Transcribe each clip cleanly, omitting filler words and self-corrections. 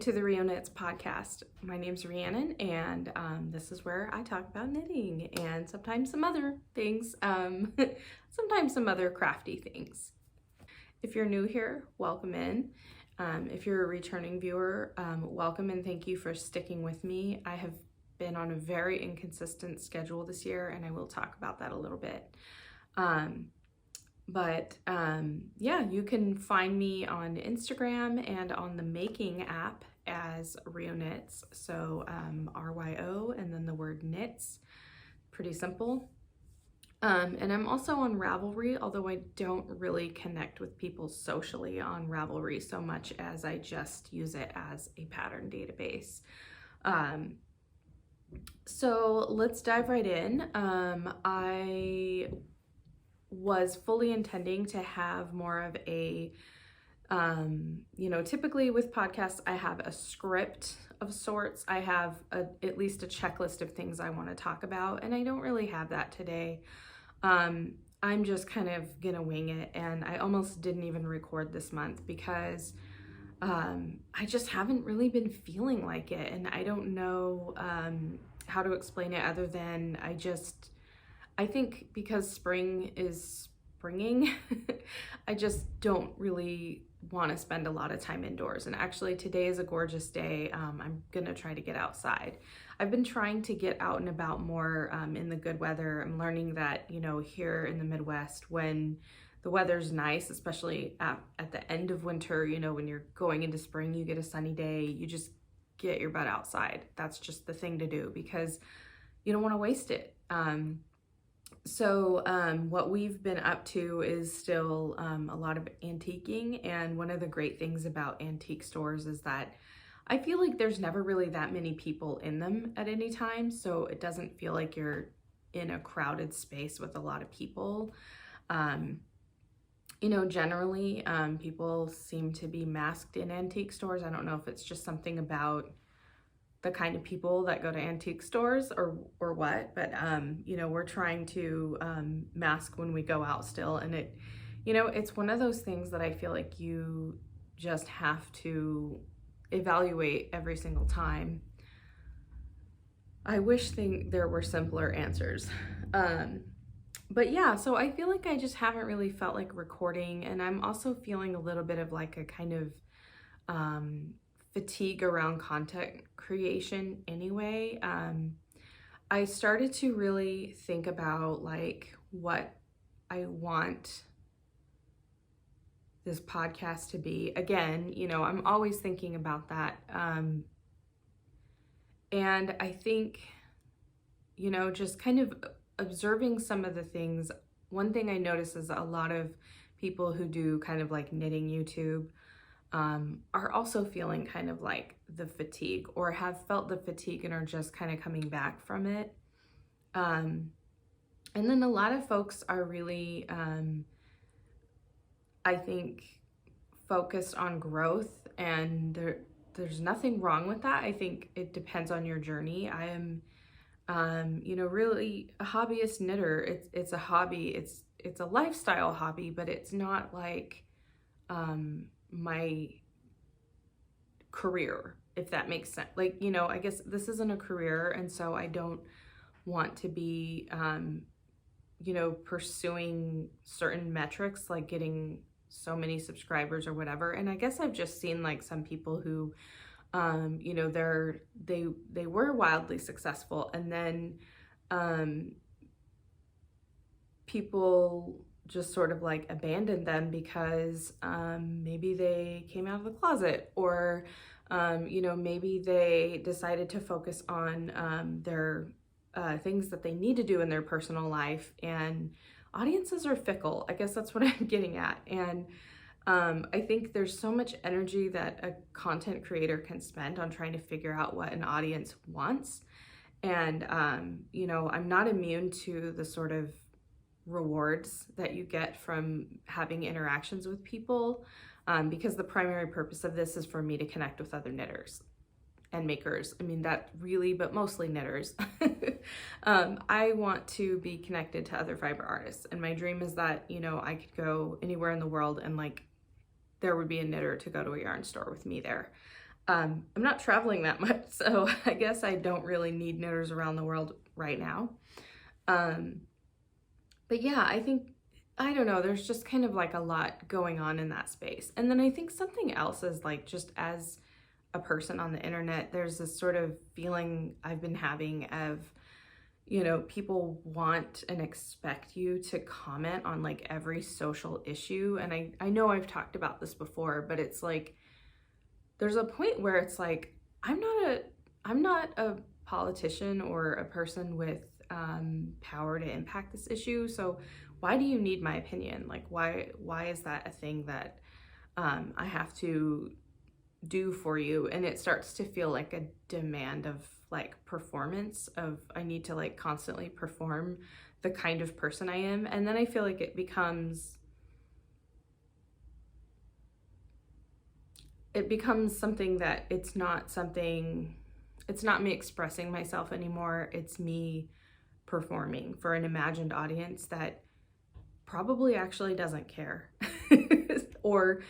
to the Ryoknits podcast. My name's Rhiannon, and this is where I talk about knitting and sometimes some other things, sometimes some other crafty things. If you're new here, welcome in. If you're a returning viewer, welcome and thank you for sticking with me. I have been on a very inconsistent schedule this year, and I will talk about that a little bit. Yeah, you can find me on Instagram and on the Making app as Ryoknits. So RYO and then the word knits. Pretty simple. And I'm also on Ravelry, although I don't really connect with people socially on Ravelry so much as I just use it as a pattern database. So let's dive right in. I was fully intending to have more of a, typically with podcasts, I have a script of sorts. I have at least a checklist of things I want to talk about, and I don't really have that today. I'm just kind of gonna wing it, and I almost didn't even record this month because I just haven't really been feeling like it, and I don't know how to explain it other than I think because spring is springing, I just don't really want to spend a lot of time indoors. And actually today is a gorgeous day. I'm gonna try to get outside. I've been trying to get out and about more in the good weather. I'm learning that, here in the Midwest, when the weather's nice, especially at the end of winter, when you're going into spring, you get a sunny day, you just get your butt outside. That's just the thing to do because you don't want to waste it. So what we've been up to is still a lot of antiquing, and one of the great things about antique stores is that I feel like there's never really that many people in them at any time, so it doesn't feel like you're in a crowded space with a lot of people. Generally people seem to be masked in antique stores. I don't know if it's just something about the kind of people that go to antique stores or what, but we're trying to mask when we go out still, and it's one of those things that I feel like you just have to evaluate every single time. I wish there were simpler answers. But yeah, so I feel like I just haven't really felt like recording, and I'm also feeling a little bit of like a kind of fatigue around content creation anyway. I started to really think about like what I want this podcast to be. Again, I'm always thinking about that. And I think, just kind of observing some of the things, one thing I notice is a lot of people who do kind of like knitting YouTube are also feeling kind of like the fatigue, or have felt the fatigue and are just kind of coming back from it. And then a lot of folks are really, I think, focused on growth, and there's nothing wrong with that. I think it depends on your journey. I am, really a hobbyist knitter. It's a hobby. It's a lifestyle hobby, but it's not like my career, if that makes sense. Like, I guess this isn't a career, and so I don't want to be, pursuing certain metrics like getting so many subscribers or whatever. And I guess I've just seen like some people who, they were wildly successful, and then people just sort of like abandoned them because maybe they came out of the closet, or maybe they decided to focus on their things that they need to do in their personal life. And audiences are fickle. I guess that's what I'm getting at. And I think there's so much energy that a content creator can spend on trying to figure out what an audience wants. And I'm not immune to the sort of rewards that you get from having interactions with people, because the primary purpose of this is for me to connect with other knitters and makers. I mean, that really, but mostly knitters. I want to be connected to other fiber artists, and my dream is that, I could go anywhere in the world and like there would be a knitter to go to a yarn store with me there. I'm not traveling that much, so I guess I don't really need knitters around the world right now. But yeah, I don't know, there's just kind of like a lot going on in that space. And then I think something else is like, just as a person on the internet, there's this sort of feeling I've been having of, you know, people want and expect you to comment on like every social issue. And I know I've talked about this before, but it's like, there's a point where it's like, I'm not a politician or a person with power to impact this issue. So why do you need my opinion? Like, why is that a thing that I have to do for you? And it starts to feel like a demand of like performance, of I need to like constantly perform the kind of person I am. And then I feel like it becomes something that it's not me expressing myself anymore. It's me performing for an imagined audience that probably actually doesn't care. or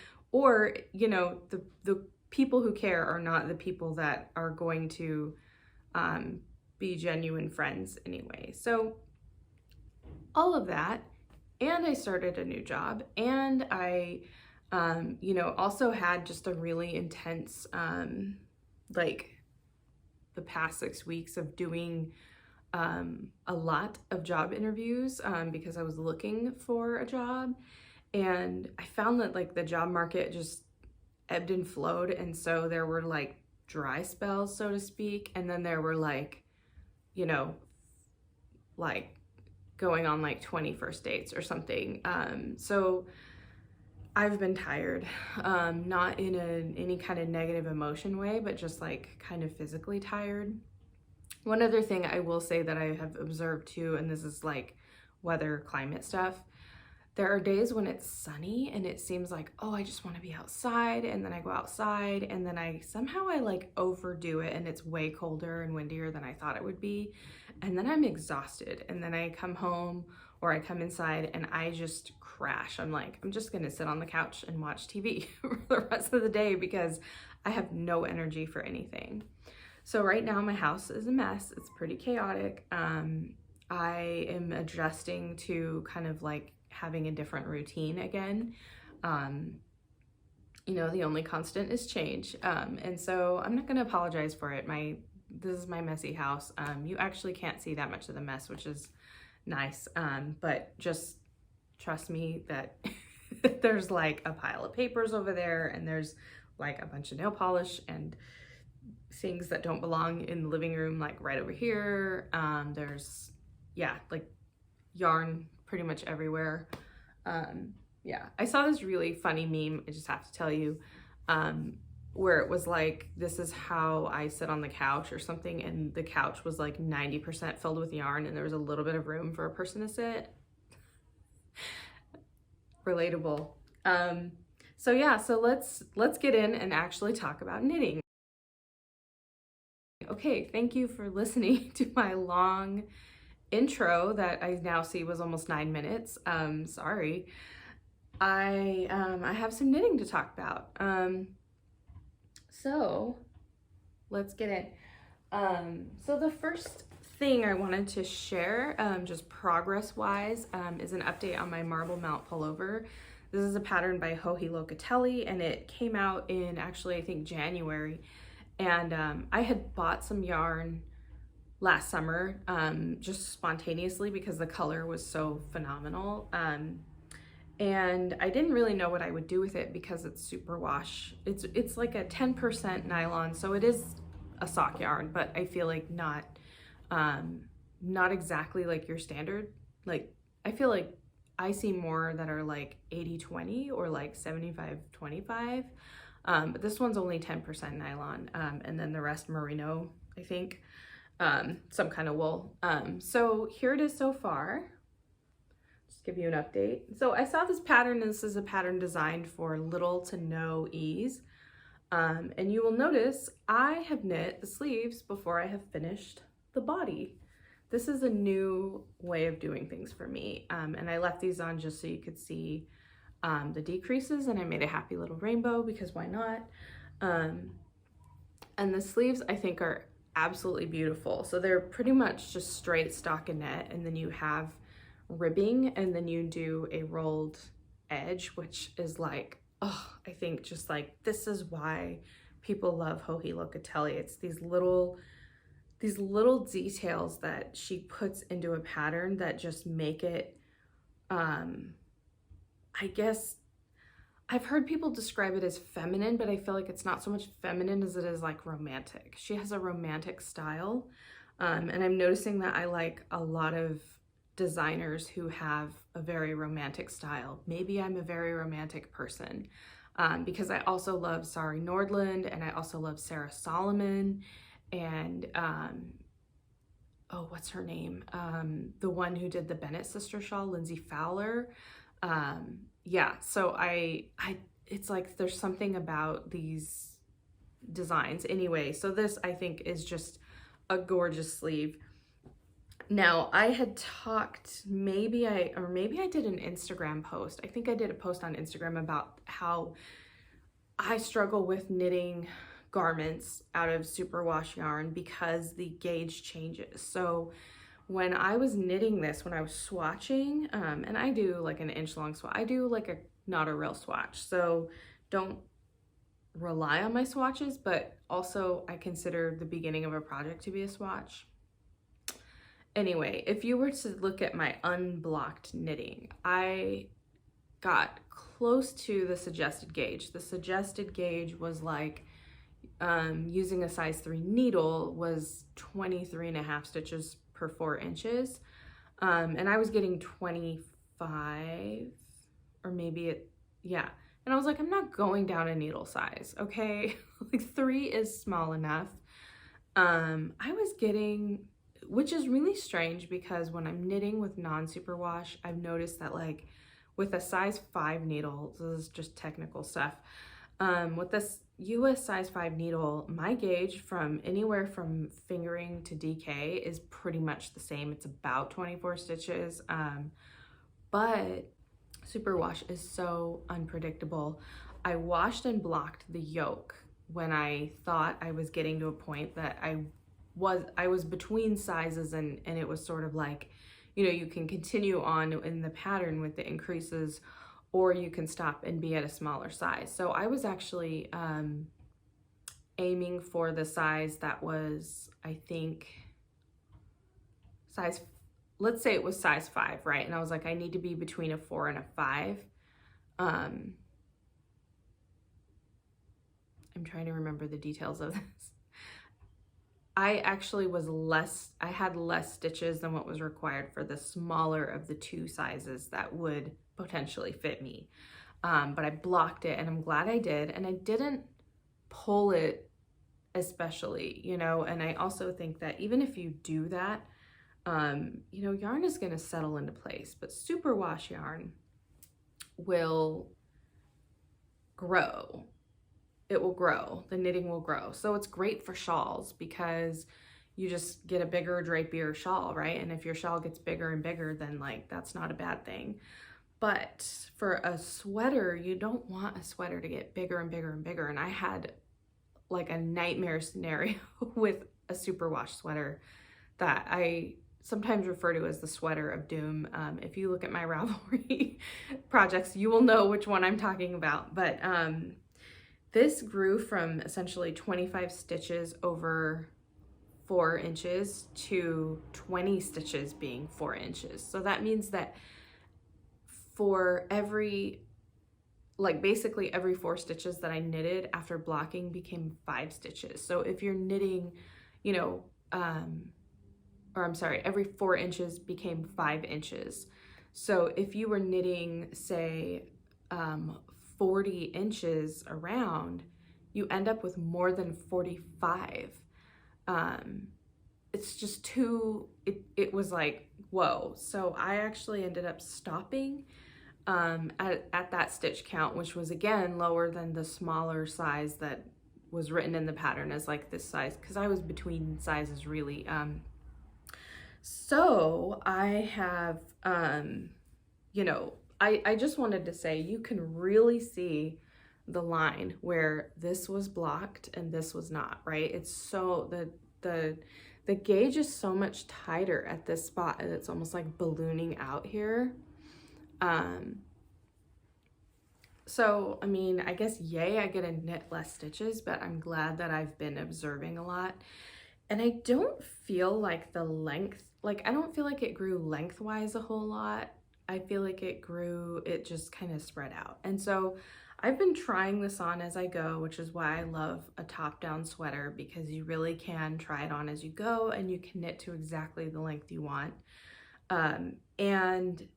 you know, the people who care are not the people that are going to be genuine friends anyway. So all of that, and I started a new job, and I you know, also had just a really intense like the past 6 weeks of doing a lot of job interviews because I was looking for a job, and I found that like the job market just ebbed and flowed. And so there were like dry spells, so to speak, and then there were like, you know, like going on like 21st dates or something. So I've been tired, not in any kind of negative emotion way, but just like kind of physically tired. One other thing I will say that I have observed too, and this is like weather, climate stuff, there are days when it's sunny and it seems like, oh, I just want to be outside, and then I go outside and then I like overdo it and it's way colder and windier than I thought it would be, and then I'm exhausted, and then I come home or I come inside and I just crash. I'm like, I'm just gonna sit on the couch and watch TV for the rest of the day because I have no energy for anything. So right now my house is a mess. It's pretty chaotic. I am adjusting to kind of like having a different routine again. You know, the only constant is change. And so I'm not gonna apologize for it. This is my messy house. You actually can't see that much of the mess, which is nice. But just trust me that there's like a pile of papers over there, and there's like a bunch of nail polish and things that don't belong in the living room, like right over here. There's, yeah, like yarn pretty much everywhere. Yeah, I saw this really funny meme, I just have to tell you, where it was like, this is how I sit on the couch or something, and the couch was like 90% filled with yarn and there was a little bit of room for a person to sit. Relatable. So yeah, so let's get in and actually talk about knitting. Okay, thank you for listening to my long intro that I now see was almost 9 minutes. Sorry. I have some knitting to talk about. So let's get in. So the first thing I wanted to share, just progress-wise, is an update on my marble mount pullover. This is a pattern by Joji Locatelli, and it came out in actually, I think, January. And I had bought some yarn last summer, just spontaneously because the color was so phenomenal. And I didn't really know what I would do with it because it's super wash. It's like a 10% nylon, so it is a sock yarn, but I feel like not exactly like your standard. Like, I feel like I see more that are like 80-20 or like 75-25. But this one's only 10% nylon, and then the rest merino, I think, some kind of wool. So here it is so far. Just give you an update. So I saw this pattern, and this is a pattern designed for little to no ease. And you will notice I have knit the sleeves before I have finished the body. This is a new way of doing things for me. And I left these on just so you could see the decreases, and I made a happy little rainbow because why not? And the sleeves I think are absolutely beautiful. So they're pretty much just straight stockinette, and then you have ribbing, and then you do a rolled edge, which is like, oh, I think just like, this is why people love Joji Locatelli. It's these little details that she puts into a pattern that just make it, I guess, I've heard people describe it as feminine, but I feel like it's not so much feminine as it is like romantic. She has a romantic style. And I'm noticing that I like a lot of designers who have a very romantic style. Maybe I'm a very romantic person, because I also love Sari Nordland, and I also love Sarah Solomon, and oh, what's her name? The one who did the Bennett sister shawl, Lindsay Fowler. Yeah, so it's like there's something about these designs. Anyway, so this I think is just a gorgeous sleeve. Now, I had talked, maybe I did an Instagram post. I think I did a post on Instagram about how I struggle with knitting garments out of superwash yarn because the gauge changes. So when I was knitting this, when I was swatching, and I do like an inch long swatch, I do like not a real swatch. So don't rely on my swatches, but also I consider the beginning of a project to be a swatch. Anyway, if you were to look at my unblocked knitting, I got close to the suggested gauge. The suggested gauge was like, using a size 3 needle was 23.5 stitches per 4 inches. And I was getting 25, or maybe yeah. And I was like, I'm not going down a needle size, okay? Like 3 is small enough. I was getting, which is really strange because when I'm knitting with non-superwash, I've noticed that like with a size 5 needle, this is just technical stuff, with this US size 5 needle, my gauge from anywhere from fingering to DK is pretty much the same. It's about 24 stitches, but superwash is so unpredictable. I washed and blocked the yoke when I thought I was getting to a point that I was between sizes, and it was sort of like, you know, you can continue on in the pattern with the increases, or you can stop and be at a smaller size. So I was actually aiming for the size that was, I think, let's say it was size 5, right? And I was like, I need to be between a 4 and a 5. I'm trying to remember the details of this. I actually I had less stitches than what was required for the smaller of the 2 sizes that would potentially fit me. But I blocked it, and I'm glad I did. And I didn't pull it especially, you know, and I also think that even if you do that, you know, yarn is going to settle into place, but superwash yarn will grow. It will grow, the knitting will grow. So it's great for shawls because you just get a bigger, drapier shawl, right? And if your shawl gets bigger and bigger, then like that's not a bad thing. But for a sweater, you don't want a sweater to get bigger and bigger and bigger. And I had like a nightmare scenario with a superwash sweater that I sometimes refer to as the sweater of doom. If you look at my Ravelry projects, you will know which one I'm talking about. But this grew from essentially 25 stitches over 4 inches to 20 stitches being 4 inches. So that means that for basically every 4 stitches that I knitted after blocking became 5 stitches. So if you're knitting, you know, every 4 inches became 5 inches. So if you were knitting, say, 40 inches around, you end up with more than 45. It's just it was like, whoa. So I actually ended up stopping at that stitch count, which was again lower than the smaller size that was written in the pattern as like this size, because I was between sizes really. So I have, you know, I just wanted to say you can really see the line where this was blocked and this was not, right? It's so, the gauge is so much tighter at this spot, and it's almost like ballooning out here. So, I mean, I guess yay, I get to knit less stitches, but I'm glad that I've been observing a lot. And I don't feel like the length, like I don't feel like it grew lengthwise a whole lot. I feel like it just kind of spread out. And so I've been trying this on as I go, which is why I love a top-down sweater, because you really can try it on as you go and you can knit to exactly the length you want. And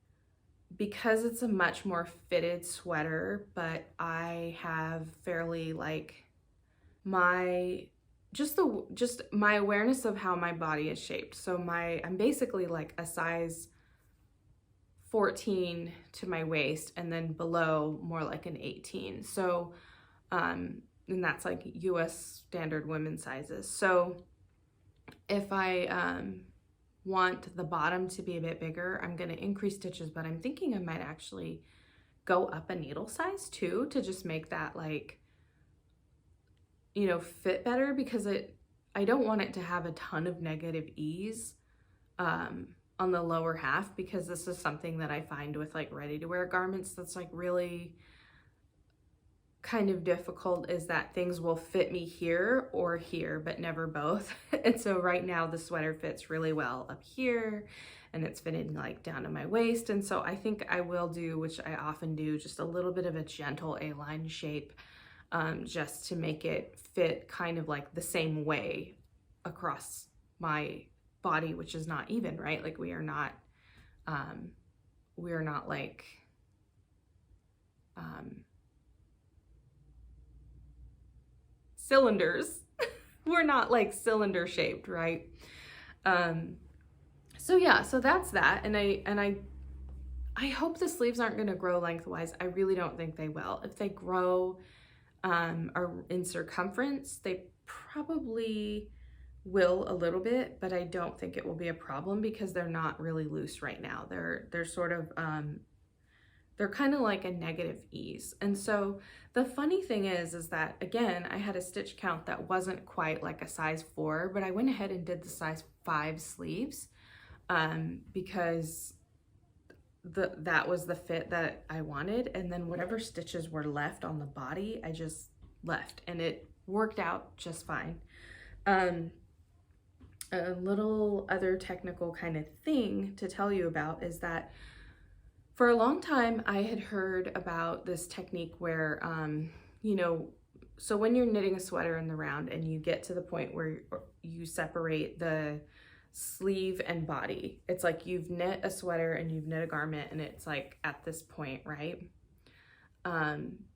because it's a much more fitted sweater, but I have fairly like just my awareness of how my body is shaped. So I'm basically like a size 14 to my waist, and then below more like an 18. So, and that's like US standard women's sizes. So if I want the bottom to be a bit bigger, I'm going to increase stitches, but I'm thinking I might actually go up a needle size too, to just make that like, you know, fit better, because I don't want it to have a ton of negative ease on the lower half, because this is something that I find with like ready-to-wear garments that's like really kind of difficult, is that things will fit me here or here, but never both. And so right now the sweater fits really well up here, and it's fitting like down to my waist. And so I think I will do, which I often do, just a little bit of a gentle A-line shape, just to make it fit kind of like the same way across my body, which is not even, right? Like we are not like cylinders. We're not like cylinder shaped, right? So yeah, so that's that. And I hope the sleeves aren't going to grow lengthwise. I really don't think they will. If they grow in circumference, they probably will a little bit, but I don't think it will be a problem, because they're not really loose right now. They're sort of they're kind of like a negative ease. And so the funny thing is that, again, I had a stitch count that wasn't quite like a size 4, but I went ahead and did the size 5 sleeves, because that was the fit that I wanted. And then whatever stitches were left on the body, I just left, and it worked out just fine. A little other technical kind of thing to tell you about is that for a long time I had heard about this technique where, you know, so when you're knitting a sweater in the round and you get to the point where you separate the sleeve and body, it's like you've knit a sweater and you've knit a garment, and it's like at this point, right?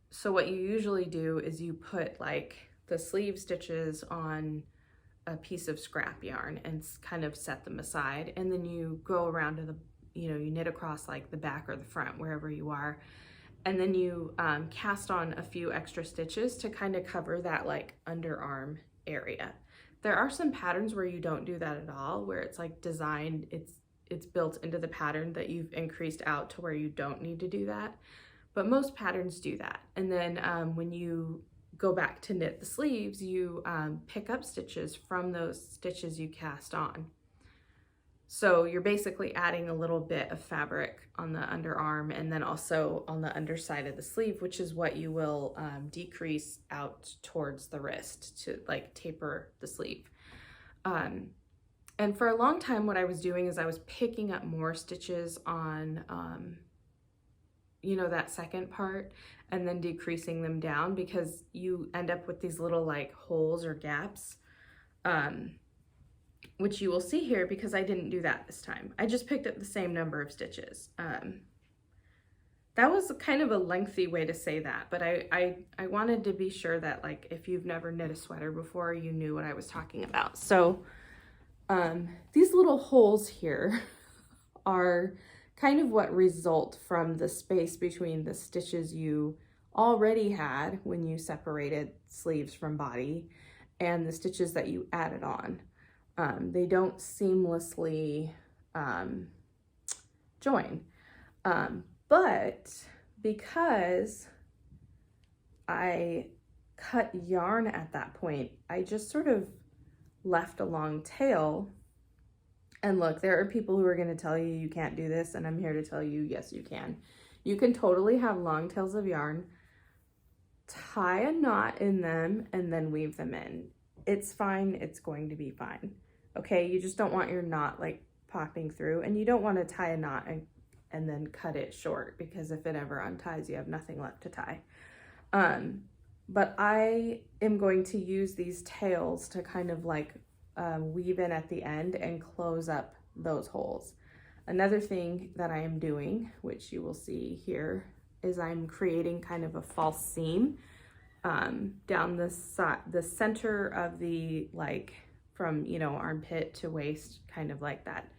So what you usually do is you put like the sleeve stitches on a piece of scrap yarn and kind of set them aside, and then you go around to the, you know, you knit across like the back or the front, wherever you are, and then you cast on a few extra stitches to kind of cover that like underarm area. There are some patterns where you don't do that at all, where it's like designed, it's built into the pattern that you've increased out to where you don't need to do that, but most patterns do that. And then when you go back to knit the sleeves, you pick up stitches from those stitches you cast on. So you're basically adding a little bit of fabric on the underarm, and then also on the underside of the sleeve, which is what you will decrease out towards the wrist to like taper the sleeve. And for a long time, what I was doing is I was picking up more stitches on, you know, that second part, and then decreasing them down, because you end up with these little like holes or gaps, which you will see here, because I didn't do that this time. I just picked up the same number of stitches. That was kind of a lengthy way to say that, but I wanted to be sure that, like, if you've never knit a sweater before, you knew what I was talking about. So these little holes here are kind of what result from the space between the stitches you already had when you separated sleeves from body and the stitches that you added on. They don't seamlessly join, but because I cut yarn at that point, I just sort of left a long tail. And look, there are people who are going to tell you you can't do this, and I'm here to tell you, yes, you can. You can totally have long tails of yarn, tie a knot in them, and then weave them in. It's fine. It's going to be fine. Okay, you just don't want your knot like popping through, and you don't want to tie a knot and then cut it short, because if it ever unties, you have nothing left to tie. But I am going to use these tails to kind of like weave in at the end and close up those holes. Another thing that I am doing, which you will see here, is I'm creating kind of a false seam down the center of the, like, from, you know, armpit to waist, kind of like that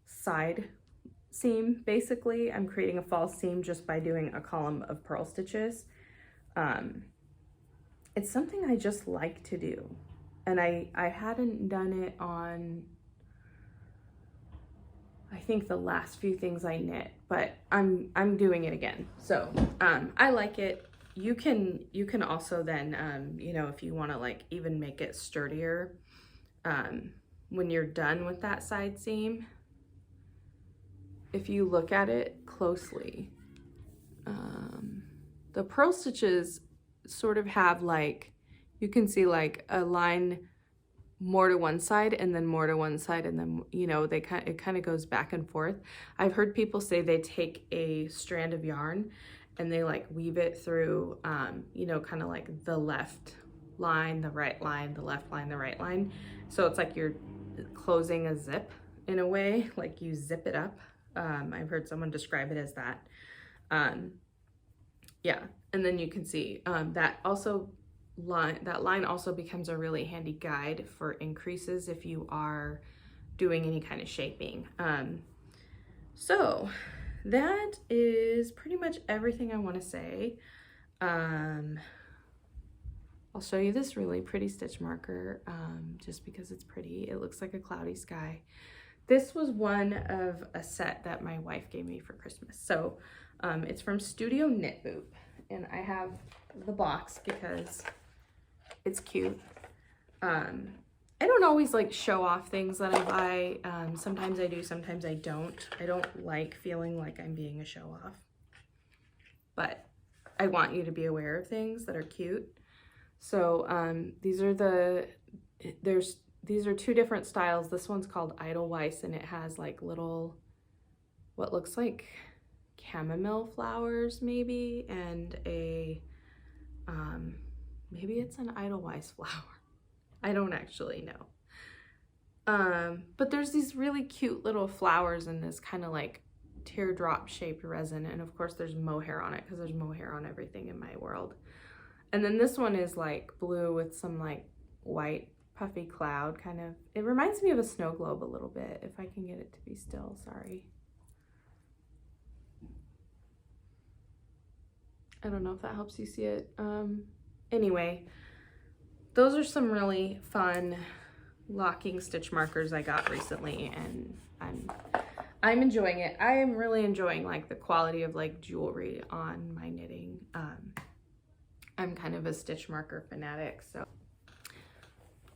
side seam. Basically, I'm creating a false seam just by doing a column of purl stitches. It's something I just like to do, and I hadn't done it on, I think, the last few things I knit, but I'm doing it again. So I like it. You can also then you know, if you want to like even make it sturdier, when you're done with that side seam, if you look at it closely, the purl stitches sort of have, like, you can see like a line more to one side and then more to one side, and then, you know, it kind of goes back and forth. I've heard people say they take a strand of yarn and they like weave it through, you know, kind of like the left line, the right line, the left line, the right line. So it's like you're closing a zip in a way, like you zip it up. I've heard someone describe it as that. Yeah, and then you can see that line also becomes a really handy guide for increases if you are doing any kind of shaping. So that is pretty much everything I want to say. I'll show you this really pretty stitch marker just because it's pretty. It looks like a cloudy sky. This was one of a set that my wife gave me for Christmas. So it's from Studio Knit Boop, and I have the box because it's cute. I don't always like show off things that I buy. Sometimes I do, sometimes I don't. I don't like feeling like I'm being a show off, but I want you to be aware of things that are cute. So these are two different styles. This one's called Edelweiss, and it has like little, what looks like chamomile flowers maybe, and a maybe it's an Edelweiss flower. I don't actually know. But there's these really cute little flowers in this kind of like teardrop shaped resin, and of course there's mohair on it because there's mohair on everything in my world. And then this one is like blue with some like white puffy cloud kind of. It reminds me of a snow globe a little bit, if I can get it to be still, sorry. I don't know if that helps you see it. Anyway, those are some really fun locking stitch markers I got recently, and I'm enjoying it. I am really enjoying like the quality of like jewelry on my knitting. I'm kind of a stitch marker fanatic. So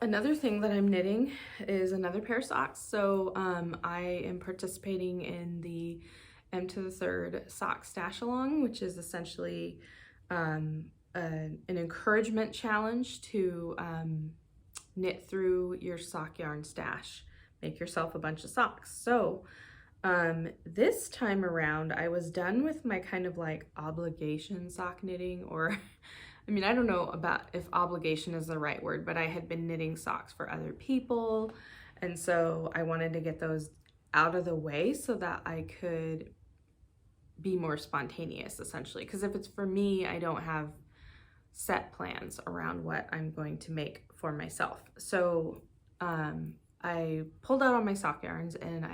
another thing that I'm knitting is another pair of socks. So I am participating in the M to the third sock stash along, which is essentially an encouragement challenge to knit through your sock yarn stash, make yourself a bunch of socks. So this time around I was done with my kind of like obligation sock knitting, or I mean, I don't know about if obligation is the right word, but I had been knitting socks for other people, and so I wanted to get those out of the way so that I could be more spontaneous, essentially, because if it's for me, I don't have set plans around what I'm going to make for myself. So I pulled out all my sock yarns, and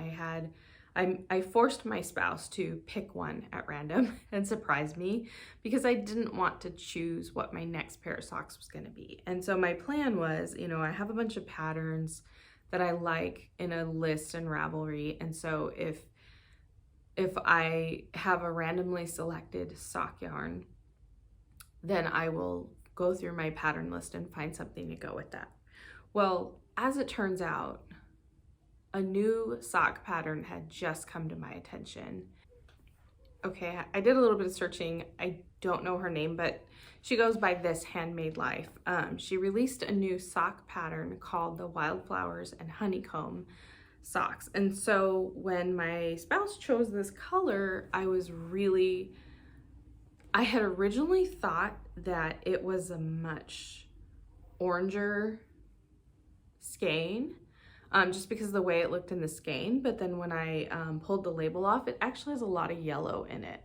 I forced my spouse to pick one at random and surprise me, because I didn't want to choose what my next pair of socks was going to be. And so my plan was, you know, I have a bunch of patterns that I like in a list in Ravelry, and so if I have a randomly selected sock yarn, then I will go through my pattern list and find something to go with that. Well, as it turns out, a new sock pattern had just come to my attention. Okay, I did a little bit of searching. I don't know her name, but she goes by This Handmade Life. She released a new sock pattern called the Wildflowers and Honeycomb socks. And so when my spouse chose this color, I had originally thought that it was a much oranger skein, just because of the way it looked in the skein. But then when I pulled the label off, it actually has a lot of yellow in it.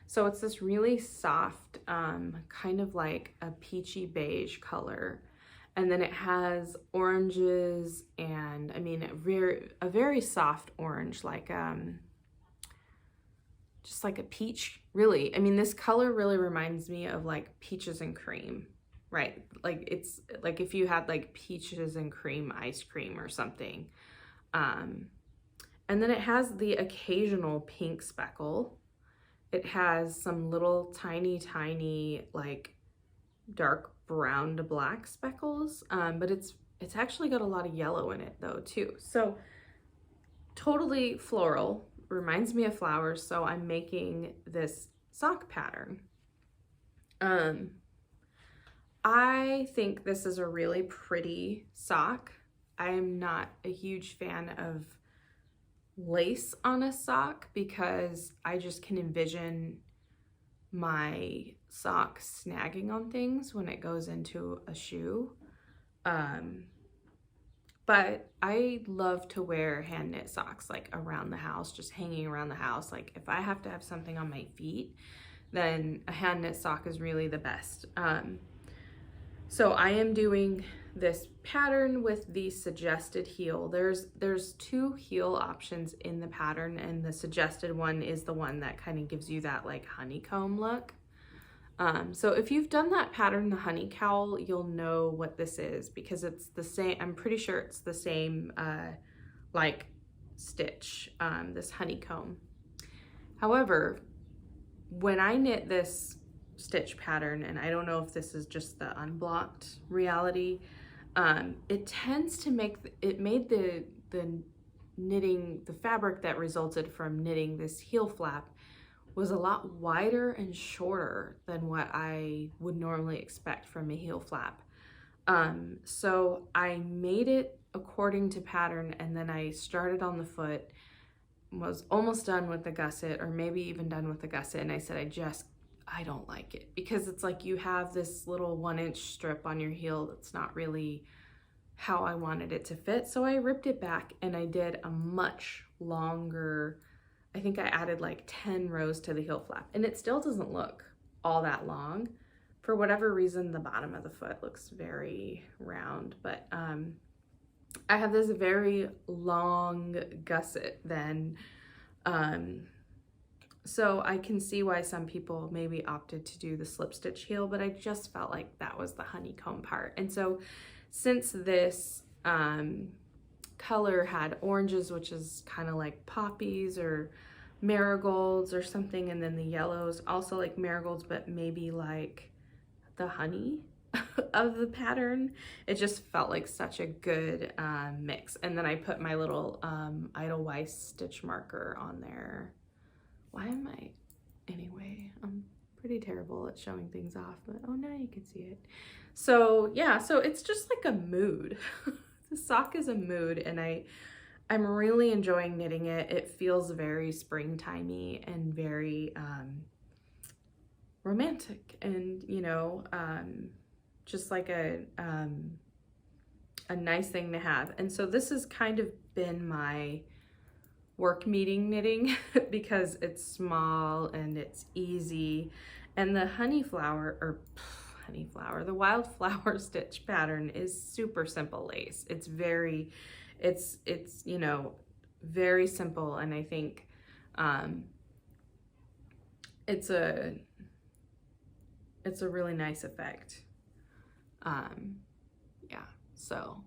So it's this really soft, kind of like a peachy beige color. And then it has oranges and, I mean, a very soft orange, like just like a peach, really. I mean, this color really reminds me of like peaches and cream, right? Like it's like if you had like peaches and cream ice cream or something. And then it has the occasional pink speckle. It has some little tiny like dark brown to black speckles, but it's actually got a lot of yellow in it though too. So totally floral, reminds me of flowers. So I'm making this sock pattern. I think this is a really pretty sock. I am not a huge fan of lace on a sock because I just can envision my sock snagging on things when it goes into a shoe. But I love to wear hand knit socks like around the house, just hanging around the house. Like if I have to have something on my feet, then a hand knit sock is really the best. So I am doing this pattern with the suggested heel. There's two heel options in the pattern, and the suggested one is the one that kind of gives you that like honeycomb look. So if you've done that pattern, the honey cowl, you'll know what this is because it's the same. I'm pretty sure it's the same like stitch, this honeycomb. However, when I knit this stitch pattern, and I don't know if this is just the unblocked reality, it tends to made the knitting, the fabric that resulted from knitting this heel flap was a lot wider and shorter than what I would normally expect from a heel flap. So I made it according to pattern, and then I started on the foot, was almost done with the gusset, or maybe even done with the gusset, and I said, I don't like it, because it's like you have this little 1-inch strip on your heel that's not really how I wanted it to fit. So I ripped it back and I did a much longer, I think I added like 10 rows to the heel flap, and it still doesn't look all that long. For whatever reason, the bottom of the foot looks very round, but I have this very long gusset then. So I can see why some people maybe opted to do the slip stitch heel, but I just felt like that was the honeycomb part. And so since this color had oranges, which is kind of like poppies or marigolds or something, and then the yellows also like marigolds, but maybe like the honey of the pattern, it just felt like such a good mix. And then I put my little Edelweiss stitch marker on there. Why am I, anyway, I'm pretty terrible at showing things off, but oh, now you can see it. So yeah, so it's just like a mood. The sock is a mood, and I'm really enjoying knitting it. It feels very springtimey and very romantic, and you know, just like a nice thing to have. And so this has kind of been my work meeting knitting because it's small and it's easy. And the the wildflower stitch pattern is super simple lace. It's you know, very simple, and I think it's a really nice effect. Yeah, so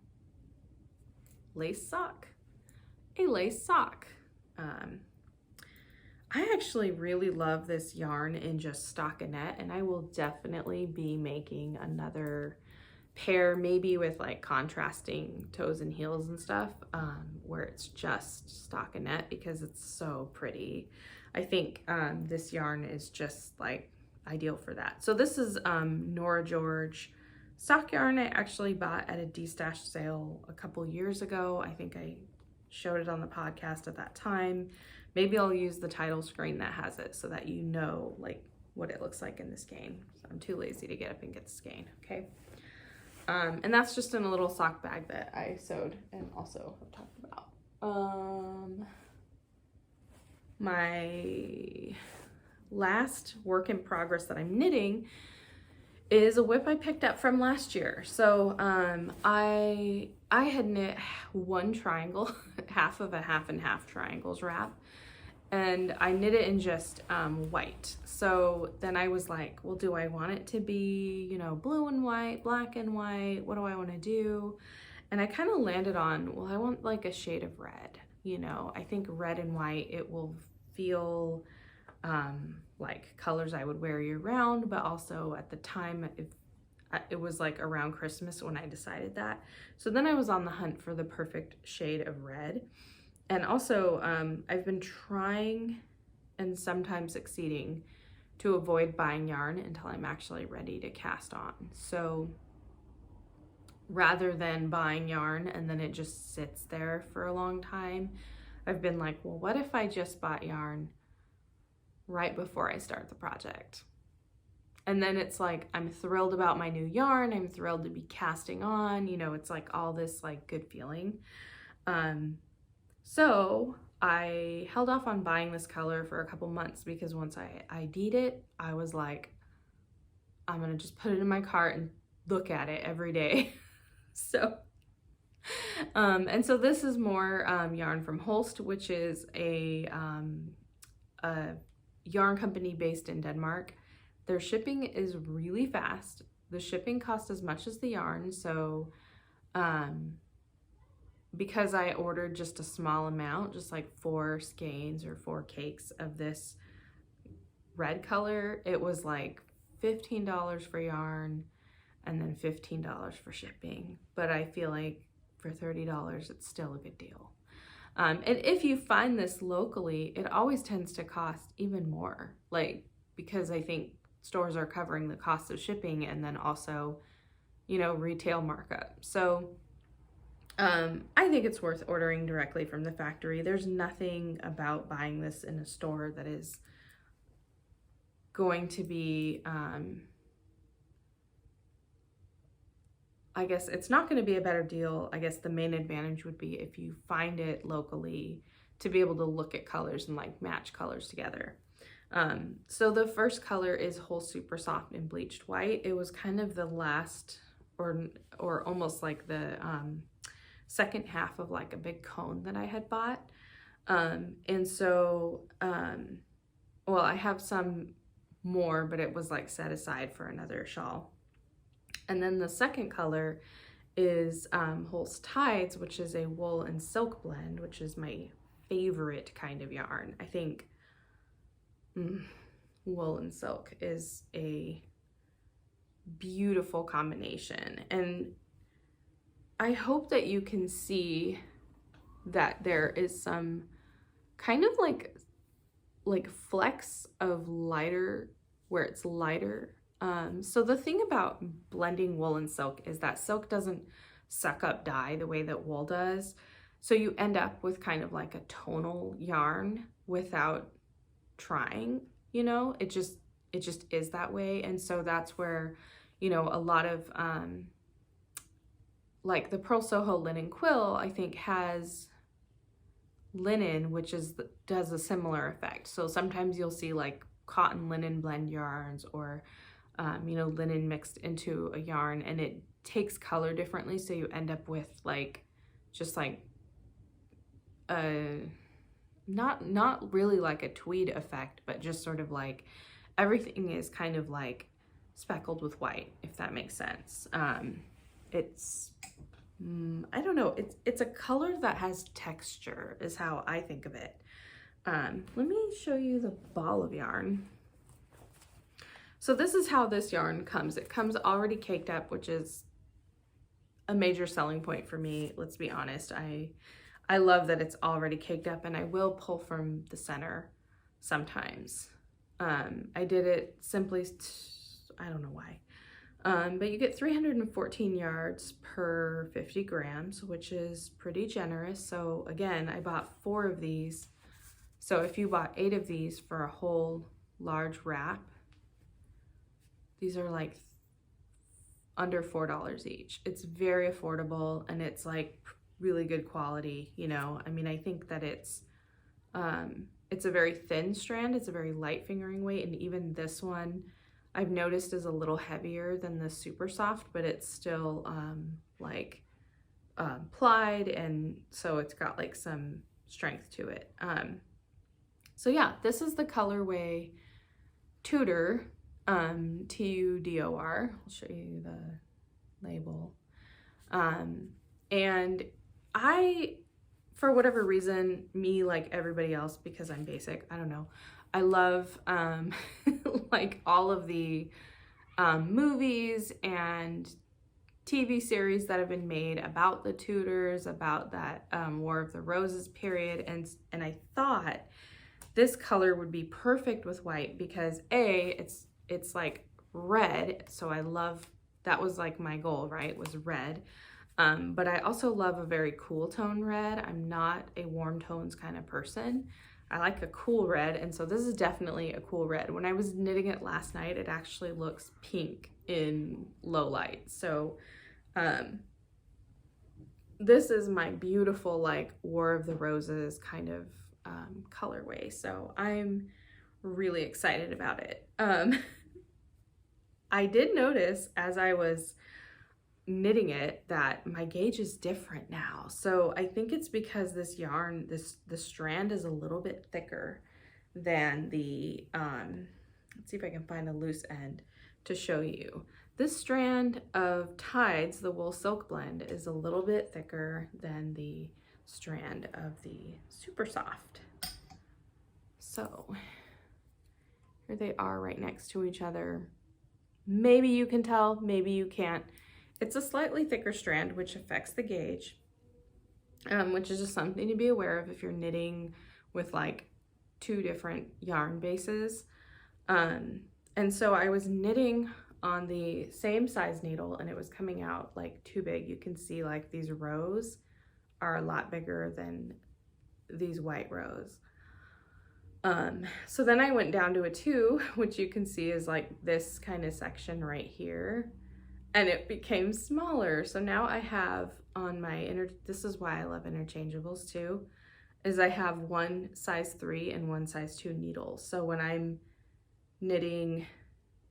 a lace sock. I actually really love this yarn in just stockinette, and I will definitely be making another pair, maybe with like contrasting toes and heels and stuff, where it's just stockinette because it's so pretty. I think this yarn is just like ideal for that. So this is Nora George stock yarn. I actually bought at a de-stash sale a couple years ago. I think I showed it on the podcast at that time. Maybe I'll use the title screen that has it so that you know like what it looks like in the skein. So I'm too lazy to get up and get the skein, okay? And that's just in a little sock bag that I sewed and also have talked about. My last work in progress that I'm knitting is a whip I picked up from last year. So I had knit one triangle, half of a half and half triangles wrap, and I knit it in just white. So then I was like, well, do I want it to be, you know, blue and white, black and white? What do I want to do? And I kind of landed on, well, I want like a shade of red, you know. I think red and white, it will feel like colors I would wear year round, but also at the time, it was like around Christmas when I decided that. So then I was on the hunt for the perfect shade of red. And also, I've been trying and sometimes succeeding to avoid buying yarn until I'm actually ready to cast on. So rather than buying yarn and then it just sits there for a long time, I've been like, well, what if I just bought yarn right before I start the project? And then it's like, I'm thrilled about my new yarn. I'm thrilled to be casting on, you know, it's like all this like good feeling. So I held off on buying this color for a couple months because once I ID'd it, I was like, I'm gonna just put it in my cart and look at it every day. So, and so this is more yarn from Holst, which is a yarn company based in Denmark. Their shipping is really fast. The shipping costs as much as the yarn, so because I ordered just a small amount, just like 4 skeins or 4 cakes of this red color, it was like $15 for yarn and then $15 for shipping. But I feel like for $30, it's still a good deal. And if you find this locally, it always tends to cost even more, like, because I think stores are covering the cost of shipping and then also, you know, retail markup. So I think it's worth ordering directly from the factory. There's nothing about buying this in a store that is going to be, I guess it's not going to be a better deal. I guess the main advantage would be if you find it locally to be able to look at colors and like match colors together. So the first color is Whole Super Soft and Bleached White. It was kind of the last or almost like the second half of like a big cone that I had bought. And so, well, I have some more, but it was like set aside for another shawl. And then the second color is Holst Tides, which is a wool and silk blend, which is my favorite kind of yarn. I think wool and silk is a beautiful combination. And I hope that you can see that there is some kind of like flecks of lighter where it's lighter. So the thing about blending wool and silk is that silk doesn't suck up dye the way that wool does. So you end up with kind of like a tonal yarn without trying, you know, it just is that way. And so that's where, you know, a lot of, like the Pearl Soho linen quill, I think has linen, which does a similar effect. So sometimes you'll see like cotton linen blend yarns or, you know, linen mixed into a yarn and it takes color differently. So you end up with like, just like, not really like a tweed effect, but just sort of like everything is kind of like speckled with white, if that makes sense. It's, I don't know, it's a color that has texture is how I think of it. Let me show you the ball of yarn. So this is how this yarn comes. It comes already caked up, which is a major selling point for me. Let's be honest. I love that it's already caked up, and I will pull from the center sometimes. I did it simply, I don't know why. But you get 314 yards per 50 grams, which is pretty generous. So again, I bought 4 of these. So if you bought 8 of these for a whole large wrap, these are like under $4 each. It's very affordable, and it's like really good quality, you know. I mean, I think that it's a very thin strand. It's a very light fingering weight, and even this one I've noticed is a little heavier than the super soft, but it's still plied, and so it's got like some strength to it. So yeah, this is the colorway Tudor, Tudor. I'll show you the label. And I, for whatever reason, me like everybody else, because I'm basic, I don't know, I love like all of the movies and TV series that have been made about the Tudors, about that War of the Roses period, and I thought this color would be perfect with white because it's like red, so I love, that was like my goal, right, was red. But I also love a very cool tone red. I'm not a warm tones kind of person. I like a cool red, and so this is definitely a cool red. When I was knitting it last night, it actually looks pink in low light. So this is my beautiful like War of the Roses kind of colorway. So I'm really excited about it. I did notice as I was knitting it that my gauge is different now. So I think it's because this yarn, the strand is a little bit thicker than the, let's see if I can find a loose end to show you. This strand of Tides, the wool silk blend, is a little bit thicker than the strand of the super soft. So here they are right next to each other. Maybe you can tell, maybe you can't. It's a slightly thicker strand, which affects the gauge, which is just something to be aware of if you're knitting with like 2 different yarn bases. And so I was knitting on the same size needle, and it was coming out like too big. You can see like these rows are a lot bigger than these white rows. So then I went down to a 2, which you can see is like this kind of section right here, and it became smaller. So now I have on my this is why I love interchangeables too, is I have one size 3 and one size 2 needles. So when I'm knitting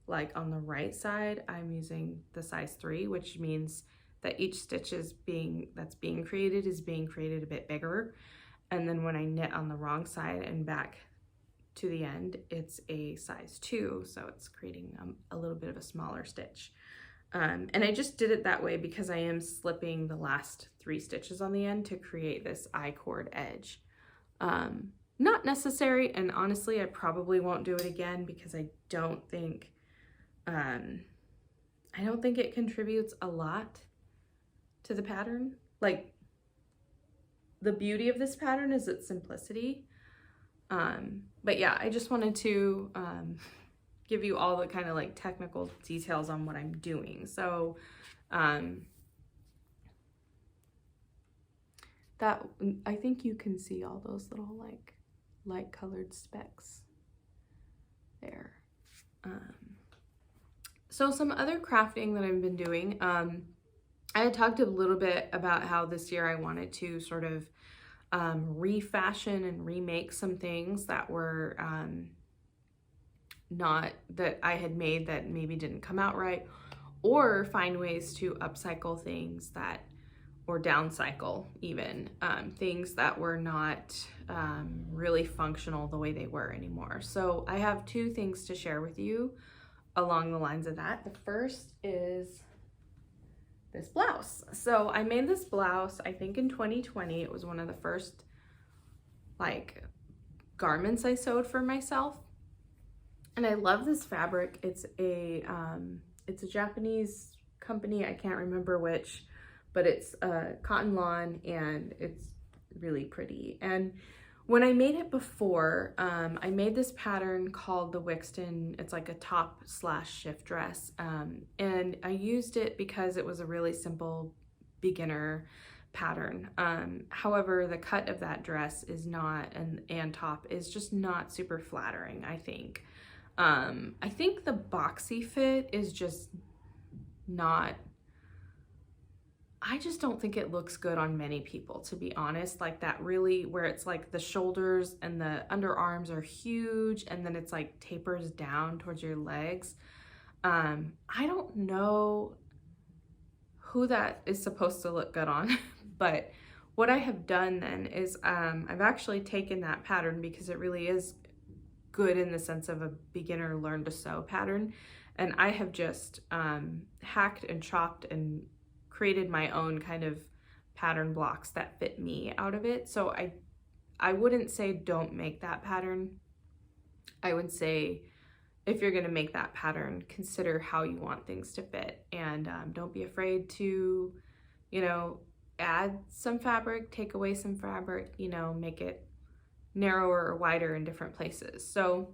like on the right side, I'm using the size 3, which means that each stitch that's being created is being created a bit bigger. And then when I knit on the wrong side and back to the end, it's a size 2, so it's creating a little bit of a smaller stitch. And I just did it that way because I am slipping the last 3 stitches on the end to create this I-cord edge. Not necessary, and honestly, I probably won't do it again because I don't think it contributes a lot to the pattern. Like, the beauty of this pattern is its simplicity. But yeah, I just wanted to give you all the kind of like technical details on what I'm doing. So that, I think you can see all those little like light colored specks there. So some other crafting that I've been doing, I had talked a little bit about how this year I wanted to sort of refashion and remake some things that were not, that I had made that maybe didn't come out right, or find ways to upcycle things that, or downcycle even, things that were not really functional the way they were anymore. So I have 2 things to share with you along the lines of that. The first is this blouse. So I made this blouse, I think in 2020. It was one of the first like garments I sewed for myself. And I love this fabric. It's a Japanese company, I can't remember which, but it's cotton lawn, and it's really pretty. And when I made it before, I made this pattern called the Wixton. It's like a top slash shift dress. And I used it because it was a really simple beginner pattern. However, the cut of that dress is not, and top is just not super flattering, I think. I think the boxy fit is just not, I just don't think it looks good on many people, to be honest. Like that really, where it's like the shoulders and the underarms are huge, and then it's like tapers down towards your legs. I don't know who that is supposed to look good on, but what I have done then is I've actually taken that pattern, because it really is good in the sense of a beginner learn to sew pattern, and I have just hacked and chopped and created my own kind of pattern blocks that fit me out of it. So I wouldn't say don't make that pattern. I would say if you're going to make that pattern, consider how you want things to fit, and don't be afraid to, you know, add some fabric, take away some fabric, you know, make it narrower or wider in different places. So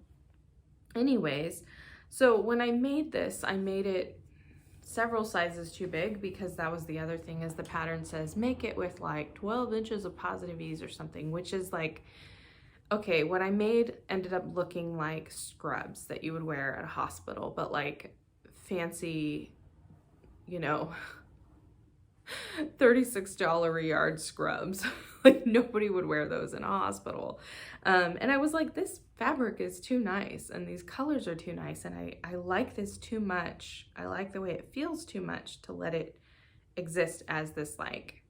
anyways, so when I made this, I made it several sizes too big, because that was the other thing, is the pattern says make it with like 12 inches of positive ease or something, which is like, okay, what I made ended up looking like scrubs that you would wear at a hospital, but like fancy, you know, $36 a yard scrubs. Like nobody would wear those in a hospital. And I was like, this fabric is too nice, and these colors are too nice, and I like this too much. I like the way it feels too much to let it exist as this like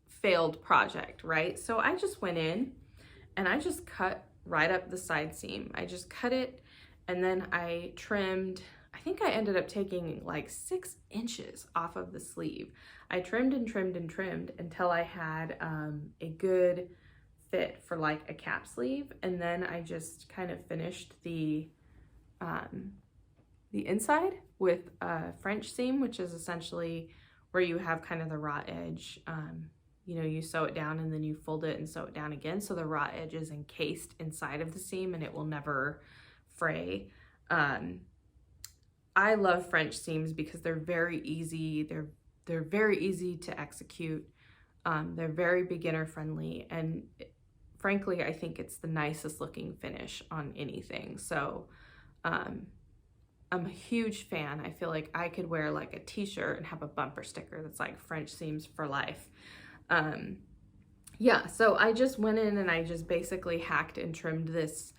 failed project, right? So I just went in and I just cut right up the side seam. I just cut it, and then I trimmed. I think I ended up taking like 6 inches off of the sleeve. I trimmed and trimmed and trimmed until I had a good fit for like a cap sleeve, and then I just kind of finished the inside with a French seam, which is essentially where you have kind of the raw edge. You know, you sew it down and then you fold it and sew it down again, so the raw edge is encased inside of the seam and it will never fray. I love French seams because they're very easy. They're very easy to execute. They're very beginner friendly, and frankly, I think it's the nicest looking finish on anything. So I'm a huge fan. I feel like I could wear like a t-shirt and have a bumper sticker that's like French seams for life. Yeah, so I just went in and I just basically hacked and trimmed this,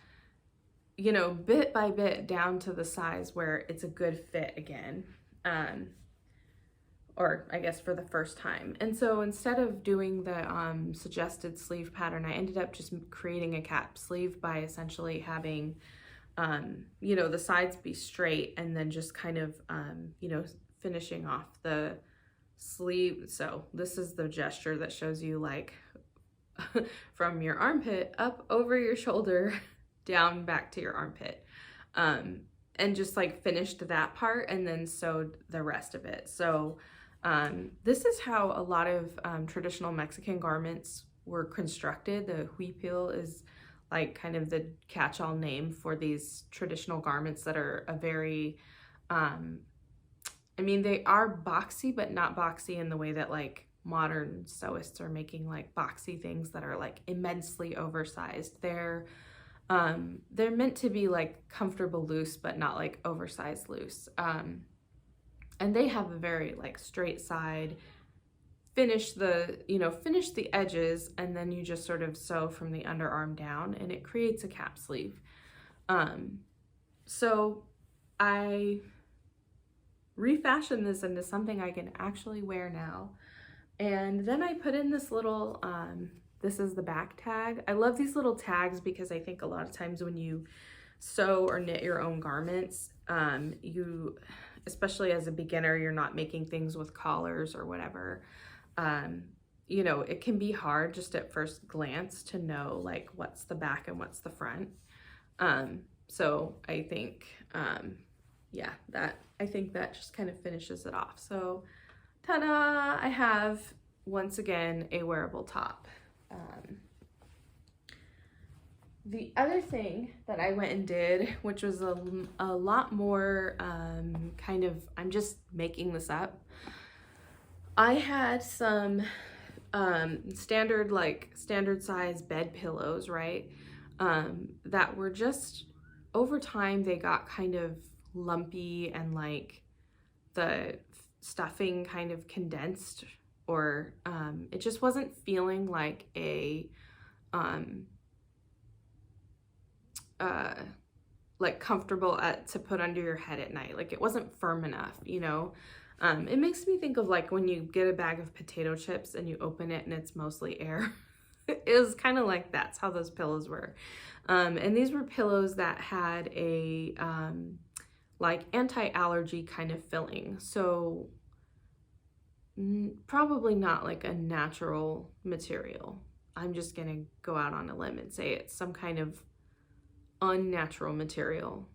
you know, bit by bit down to the size where it's a good fit again. Or I guess for the first time. And so instead of doing the suggested sleeve pattern, I ended up just creating a cap sleeve by essentially having, you know, the sides be straight and then just kind of, you know, finishing off the sleeve. So this is the gesture that shows you like from your armpit up over your shoulder down back to your armpit, and just like finished that part and then sewed the rest of it. So this is how a lot of traditional Mexican garments were constructed. The huipil is like kind of the catch-all name for these traditional garments that are a very, I mean, they are boxy, but not boxy in the way that like modern sewists are making like boxy things that are like immensely oversized. They're meant to be like comfortable loose, but not like oversized loose. And they have a very like straight side, finish the edges, and then you just sort of sew from the underarm down and it creates a cap sleeve. So I refashioned this into something I can actually wear now. And then I put in this little, this is the back tag. I love these little tags because I think a lot of times when you sew or knit your own garments, especially as a beginner, you're not making things with collars or whatever. you know, it can be hard just at first glance to know like what's the back and what's the front. So I think, yeah, I think that just kind of finishes it off. So ta-da, I have once again a wearable top. The other thing that I went and did, which was a lot more kind of, I'm just making this up. I had some standard size bed pillows, right? That were just, over time they got kind of lumpy and like the stuffing kind of condensed, or it just wasn't feeling like a like comfortable to put under your head at night. Like it wasn't firm enough, you know. It makes me think of like when you get a bag of potato chips and you open it and it's mostly air. It was kind of like that's how those pillows were. And these were pillows that had a like anti-allergy kind of filling. So probably not like a natural material. I'm just gonna go out on a limb and say it's some kind of unnatural material.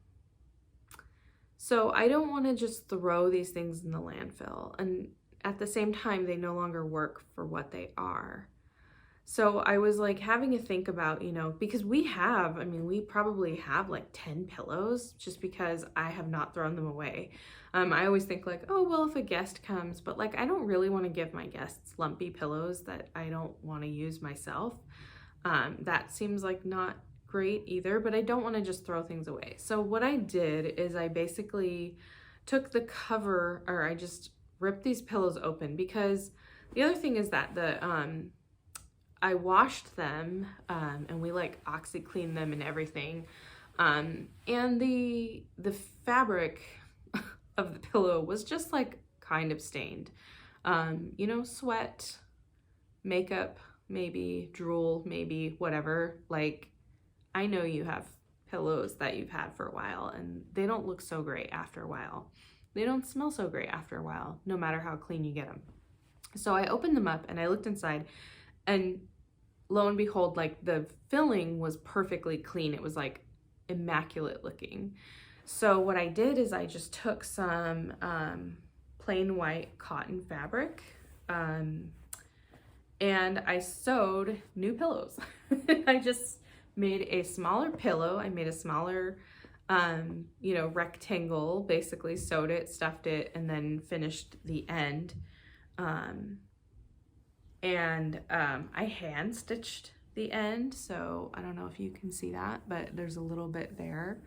So I don't want to just throw these things in the landfill, and at the same time they no longer work for what they are. So I was like having to think about, you know, because we probably have like 10 pillows just because I have not thrown them away. I always think like, oh, well, if a guest comes, but like, I don't really want to give my guests lumpy pillows that I don't want to use myself. That seems like not great either, but I don't want to just throw things away. So what I did is I basically took the cover, or I just ripped these pillows open, because the other thing is that I washed them and we like OxiCleaned them and everything. And the fabric of the pillow was just like kind of stained. You know, sweat, makeup, maybe drool, maybe whatever. Like, I know you have pillows that you've had for a while and they don't look so great after a while. They don't smell so great after a while, no matter how clean you get them. So I opened them up and I looked inside, and lo and behold, like the filling was perfectly clean. It was like immaculate looking. So what I did is I just took some plain white cotton fabric and I sewed new pillows. I just made a smaller pillow. I made a smaller, you know, rectangle, basically sewed it, stuffed it, and then finished the end. I hand stitched the end, so I don't know if you can see that, but there's a little bit there.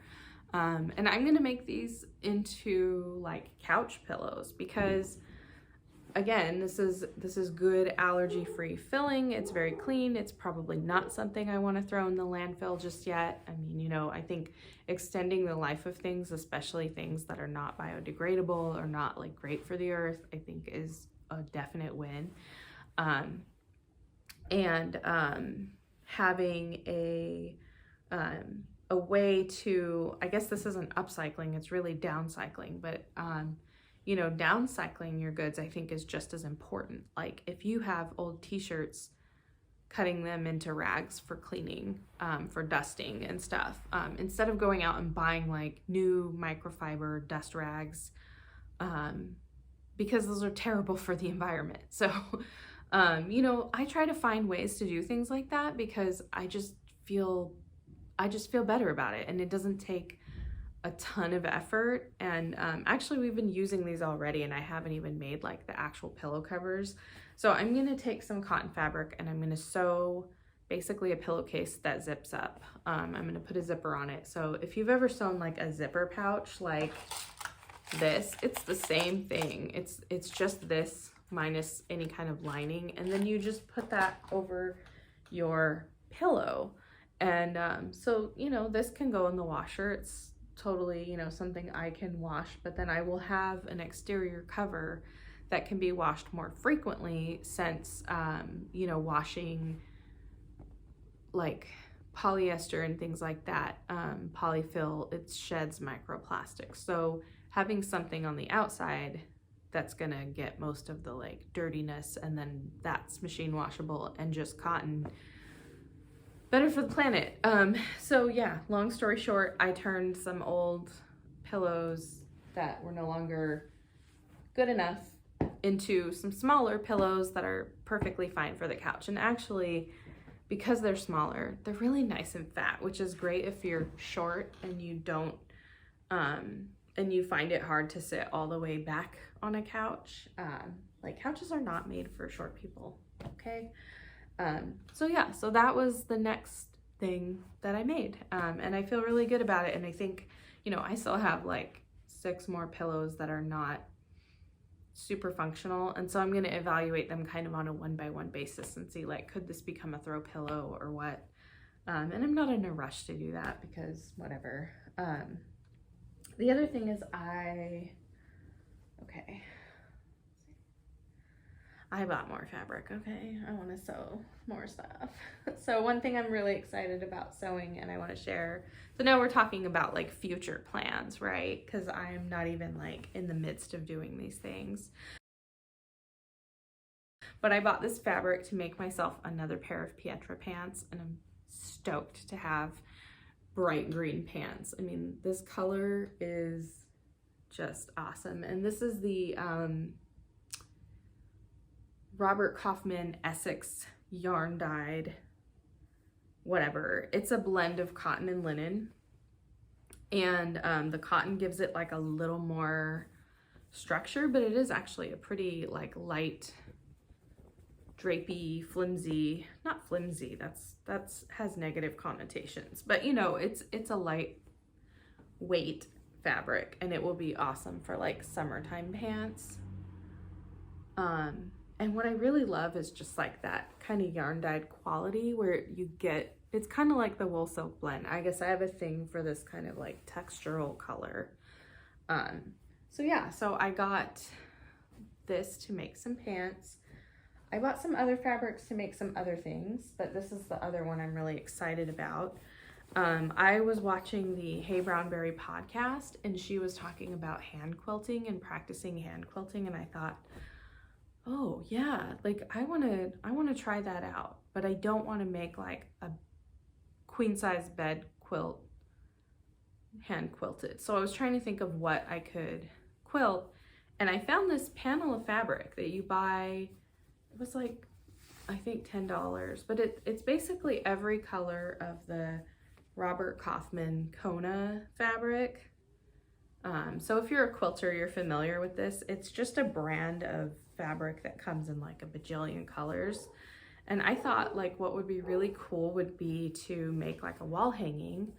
And I'm gonna make these into like couch pillows, because again, this is good allergy-free filling. It's very clean. It's probably not something I want to throw in the landfill just yet. I mean, you know, I think extending the life of things, especially things that are not biodegradable or not like great for the earth, I think is a definite win. Having a way to, I guess this isn't upcycling, it's really downcycling, but you know, downcycling your goods, I think, is just as important. Like if you have old t-shirts, cutting them into rags for cleaning, for dusting and stuff, instead of going out and buying like new microfiber dust rags, because those are terrible for the environment. So you know, I try to find ways to do things like that because I just feel better about it, and it doesn't take a ton of effort. And actually we've been using these already, and I haven't even made like the actual pillow covers. So I'm gonna take some cotton fabric and I'm gonna sew basically a pillowcase that zips up. I'm gonna put a zipper on it. So if you've ever sewn like a zipper pouch like this, it's the same thing. It's just this minus any kind of lining, and then you just put that over your pillow. And so, you know, this can go in the washer. It's totally, you know, something I can wash, but then I will have an exterior cover that can be washed more frequently, since you know, washing like polyester and things like that, polyfill, it sheds microplastics. So having something on the outside that's gonna get most of the like dirtiness, and then that's machine washable and just cotton. Better for the planet. So yeah, long story short, I turned some old pillows that were no longer good enough into some smaller pillows that are perfectly fine for the couch. And actually, because they're smaller, they're really nice and fat, which is great if you're short and you don't, and you find it hard to sit all the way back on a couch. Like couches are not made for short people, okay? So yeah, so that was the next thing that I made. And I feel really good about it. And I think, you know, I still have like 6 more pillows that are not super functional. And so I'm going to evaluate them kind of on a 1-by-1 basis and see like, could this become a throw pillow or what? And I'm not in a rush to do that because whatever. The other thing is I bought more fabric, okay? I want to sew more stuff. So one thing I'm really excited about sewing and I want to share. So now we're talking about like future plans, right? Because I'm not even like in the midst of doing these things. But I bought this fabric to make myself another pair of Pietra pants, and I'm stoked to have bright green pants. I mean, this color is just awesome. And this is the Robert Kaufman Essex yarn dyed whatever. It's a blend of cotton and linen, and the cotton gives it like a little more structure, but it is actually a pretty like light, drapey, flimsy, not flimsy, that's has negative connotations, but you know, it's a light weight fabric, and it will be awesome for like summertime pants. And what I really love is just like that kind of yarn dyed quality where you get, it's kind of like the wool silk blend. I guess I have a thing for this kind of like textural color. So yeah, so I got this to make some pants. I bought some other fabrics to make some other things, but this is the other one I'm really excited about. I was watching the Hey Brownberry podcast, and she was talking about hand quilting and practicing hand quilting, and I thought, oh yeah, like I want to try that out, but I don't want to make like a queen size bed quilt hand quilted. So I was trying to think of what I could quilt, and I found this panel of fabric that you buy. It was like, I think $10, but it's basically every color of the Robert Kaufman Kona fabric. So if you're a quilter, you're familiar with this. It's just a brand of fabric that comes in like a bajillion colors. And I thought like what would be really cool would be to make like a wall hanging,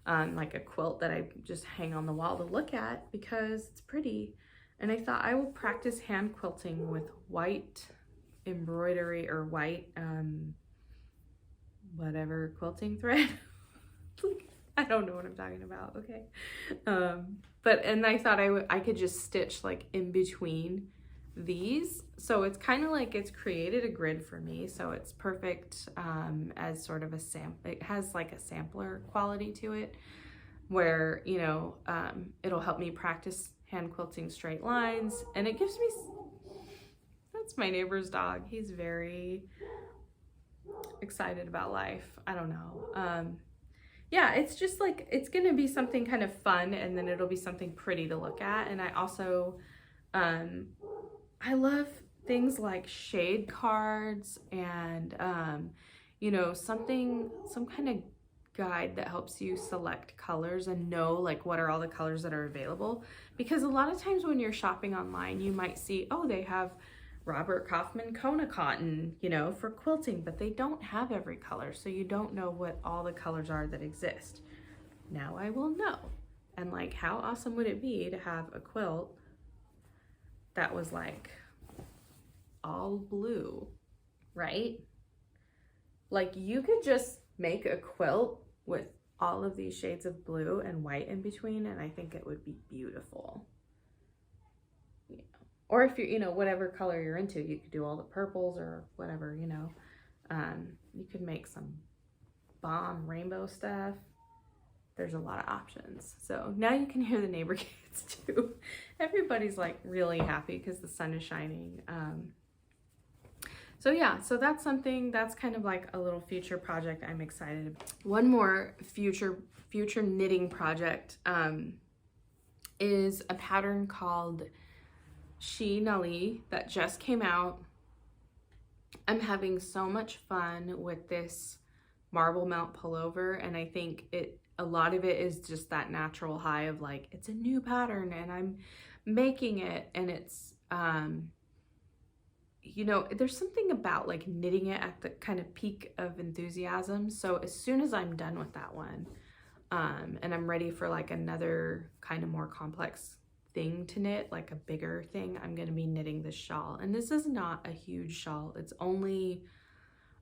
like a quilt that I just hang on the wall to look at because it's pretty. And I thought I will practice hand quilting with white embroidery or white whatever quilting thread. I don't know what I'm talking about, okay? And I thought I could just stitch like in between these. So it's kind of like it's created a grid for me. So it's perfect as sort of a it has like a sampler quality to it where, you know, it'll help me practice hand quilting straight lines. And it gives me, that's my neighbor's dog. He's very excited about life. I don't know. Yeah, it's just like, it's going to be something kind of fun, and then it'll be something pretty to look at. And I also, I love things like shade cards and, you know, some kind of guide that helps you select colors and know like what are all the colors that are available. Because a lot of times when you're shopping online, you might see, oh, they have Robert Kaufman Kona cotton, you know, for quilting, but they don't have every color, so you don't know what all the colors are that exist. Now I will know. And like, how awesome would it be to have a quilt that was like all blue, right? Like you could just make a quilt with all of these shades of blue and white in between, and I think it would be beautiful. Or if you're, you know, whatever color you're into, you could do all the purples or whatever, you know. You could make some bomb rainbow stuff. there's a lot of options. So now you can hear the neighbor kids too. Everybody's like really happy because the sun is shining. So yeah, so that's something that's kind of like a little future project I'm excited about. One more future knitting project is a pattern called She Nali that just came out. I'm having so much fun with this marble melt pullover, and I think a lot of it is just that natural high of like, it's a new pattern and I'm making it, and it's you know, there's something about like knitting it at the kind of peak of enthusiasm. So as soon as I'm done with that one, and I'm ready for like another kind of more complex thing to knit, like a bigger thing, I'm gonna be knitting this shawl. And this is not a huge shawl. It's only,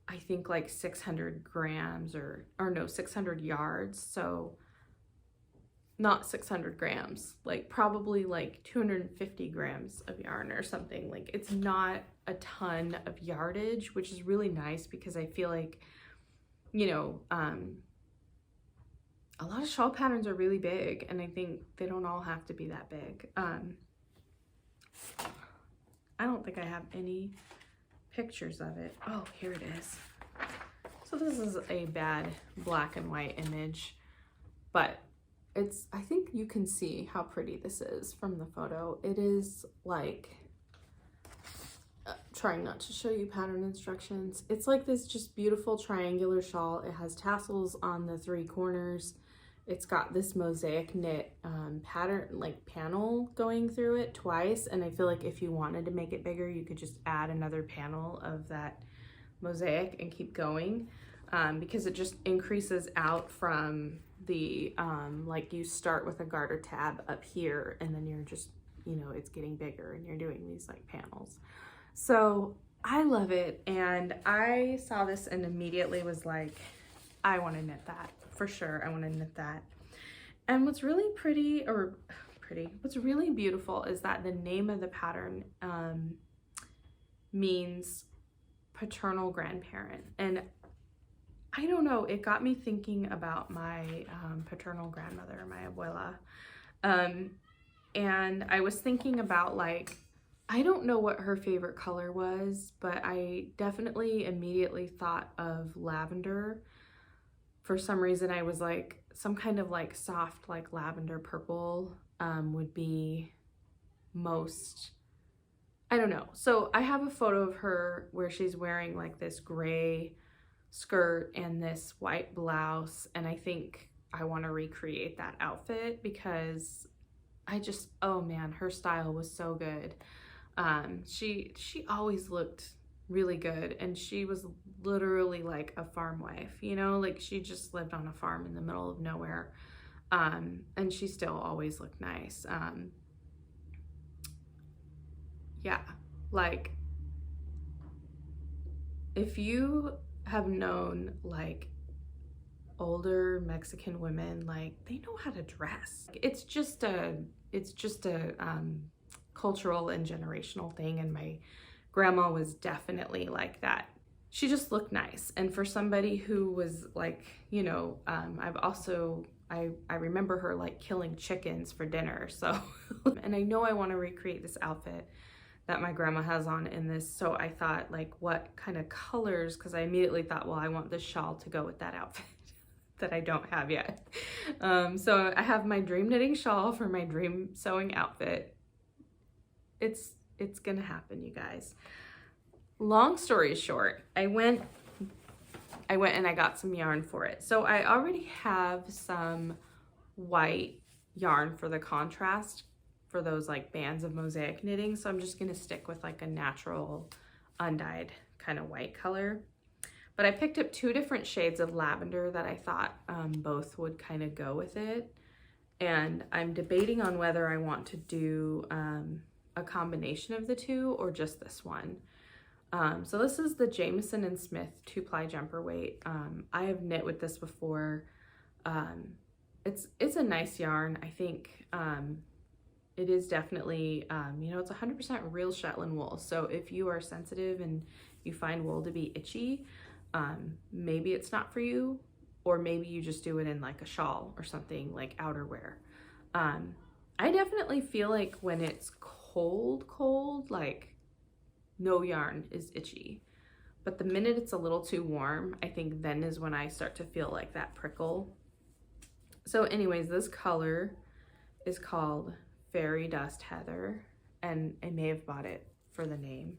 I think, like 600 grams or no, 600 yards. So not 600 grams, like probably like 250 grams of yarn or something. Like it's not a ton of yardage, which is really nice because I feel like, you know, a lot of shawl patterns are really big, and I think they don't all have to be that big. I don't think I have any pictures of it. Oh, here it is. So this is a bad black and white image, but it's, I think you can see how pretty this is from the photo. It is like, trying not to show you pattern instructions. It's like this just beautiful triangular shawl. It has tassels on the 3 corners. It's got this mosaic knit pattern, like panel going through it twice. And I feel like if you wanted to make it bigger, you could just add another panel of that mosaic and keep going, because it just increases out from the, like you start with a garter tab up here and then you're just, you know, it's getting bigger and you're doing these like panels. So I love it. And I saw this and immediately was like, I want to knit that for sure. I want to knit that. And what's really what's really beautiful is that the name of the pattern means paternal grandparent. And I don't know, it got me thinking about my paternal grandmother, my abuela. And I was thinking about like, I don't know what her favorite color was, but I definitely immediately thought of lavender. For some reason, I was like, some kind of like soft, like lavender purple would be most, I don't know. So I have a photo of her where she's wearing like this gray skirt and this white blouse. And I think I want to recreate that outfit because I just, oh man, her style was so good. She always looked really good, and she was literally like a farm wife, you know, like she just lived on a farm in the middle of nowhere, and she still always looked nice. Yeah, like if you have known like older Mexican women, like they know how to dress. It's just a cultural and generational thing, and my grandma was definitely like that. She just looked nice. And for somebody who was like, you know, I remember her like killing chickens for dinner. So, and I know I want to recreate this outfit that my grandma has on in this. So I thought like, what kind of colors? Because I immediately thought, well, I want this shawl to go with that outfit that I don't have yet. So I have my dream knitting shawl for my dream sewing outfit. It's gonna happen, you guys. Long story short, I went and I got some yarn for it. So I already have some white yarn for the contrast for those like bands of mosaic knitting. So I'm just gonna stick with like a natural undyed kind of white color. But I picked up 2 different shades of lavender that I thought both would kind of go with it. And I'm debating on whether I want to do a combination of the 2 or just this one. So this is the Jamieson and Smith 2-ply jumper weight. I have knit with this before. It's a nice yarn. I think it is definitely, you know, it's 100% real Shetland wool. So if you are sensitive and you find wool to be itchy, maybe it's not for you. or maybe you just do it in like a shawl or something, like outerwear. I definitely feel like when it's cold, like no yarn is itchy. But the minute it's a little too warm, I think then is when I start to feel like that prickle. So anyways, this color is called Fairy Dust Heather, and I may have bought it for the name.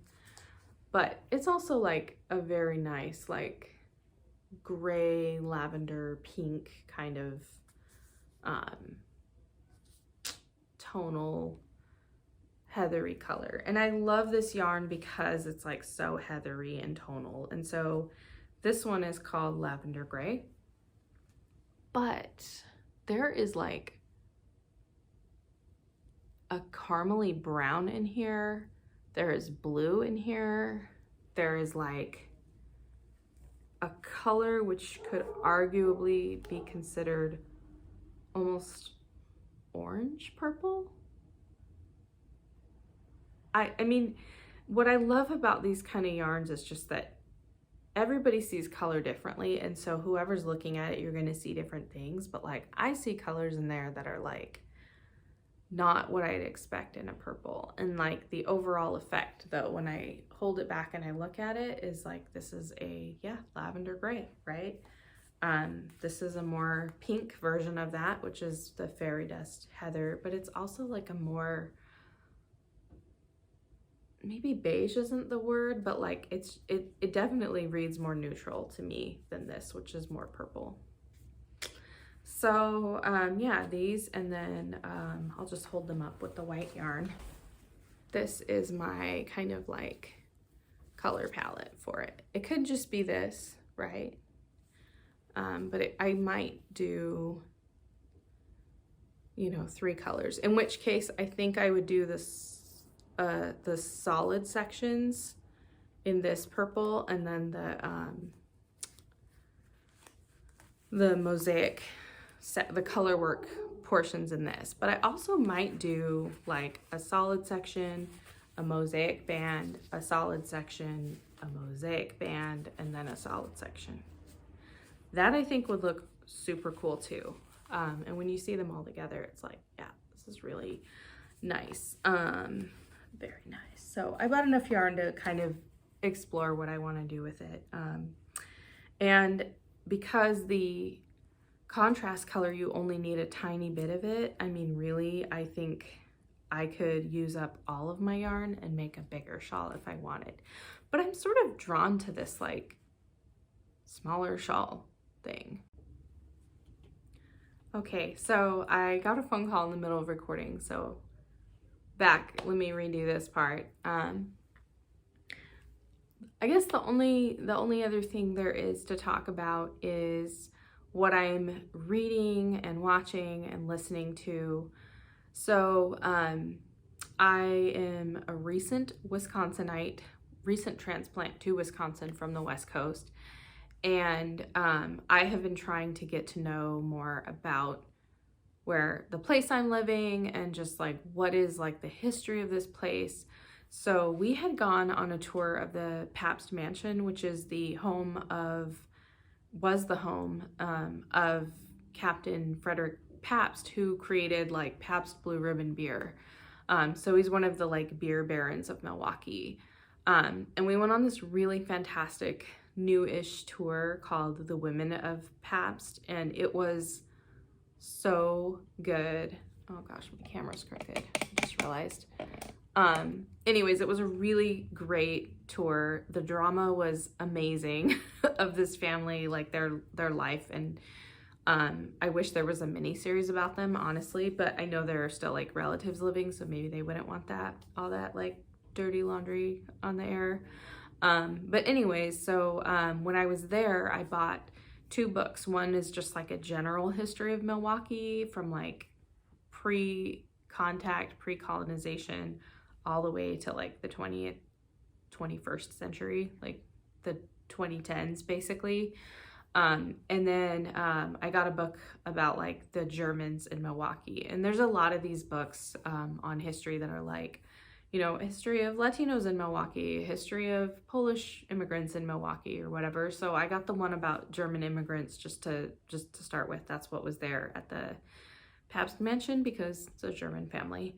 But it's also like a very nice, like gray, lavender, pink kind of tonal heathery color. And I love this yarn because it's like so heathery and tonal. And so this one is called Lavender Gray. But there is like a caramely brown in here. There is blue in here. There is like a color which could arguably be considered almost orange purple. I mean, what I love about these kind of yarns is just that everybody sees color differently, and so whoever's looking at it, you're going to see different things. But like, I see colors in there that are like not what I'd expect in a purple, and like the overall effect though, when I hold it back and I look at it, is like, this is a lavender gray, right? This is a more pink version of that, which is the Fairy Dust Heather, but it's also like a more, maybe beige isn't the word, but like it definitely reads more neutral to me than this, which is more purple. So yeah, these, and then I'll just hold them up with the white yarn. This is my kind of like color palette for it. It could just be this, right? But I might do, you know, 3 colors, in which case I think I would do this the solid sections in this purple, and then the mosaic set, the color work portions in this. But I also might do like a solid section, a mosaic band, a solid section, a mosaic band, and then a solid section. That I think would look super cool too. And when you see them all together, it's like, yeah, this is really nice. Very nice. So I bought enough yarn to kind of explore what I want to do with it. And because the contrast color, you only need a tiny bit of it. I mean, really, I think I could use up all of my yarn and make a bigger shawl if I wanted. But I'm sort of drawn to this like smaller shawl thing. Okay, so I got a phone call in the middle of recording, so let me redo this part. I guess the only other thing there is to talk about is what I'm reading and watching and listening to. So I am a recent Wisconsinite, recent transplant to Wisconsin from the West Coast. And I have been trying to get to know more about where the place I'm living and just like what is like the history of this place. So we had gone on a tour of the Pabst Mansion, which is was the home of Captain Frederick Pabst, who created like Pabst Blue Ribbon beer. So he's one of the like beer barons of Milwaukee. And we went on this really fantastic new-ish tour called The Women of Pabst, and it was so good. Oh gosh, my camera's crooked, I just realized. Anyways, it was a really great tour. The drama was amazing of this family, like their life, and I wish there was a mini series about them, honestly, but I know there are still like relatives living, so maybe they wouldn't want all that like dirty laundry on the air. But anyways, so when I was there, I bought 2 books. One is just like a general history of Milwaukee from like pre-contact, pre-colonization, all the way to like the 21st century, like the 2010s basically. And then I got a book about like the Germans in Milwaukee. And there's a lot of these books on history that are like, history of Latinos in Milwaukee, history of Polish immigrants in Milwaukee or whatever. So I got the one about German immigrants just to start with. That's what was there at the Pabst Mansion because it's a German family.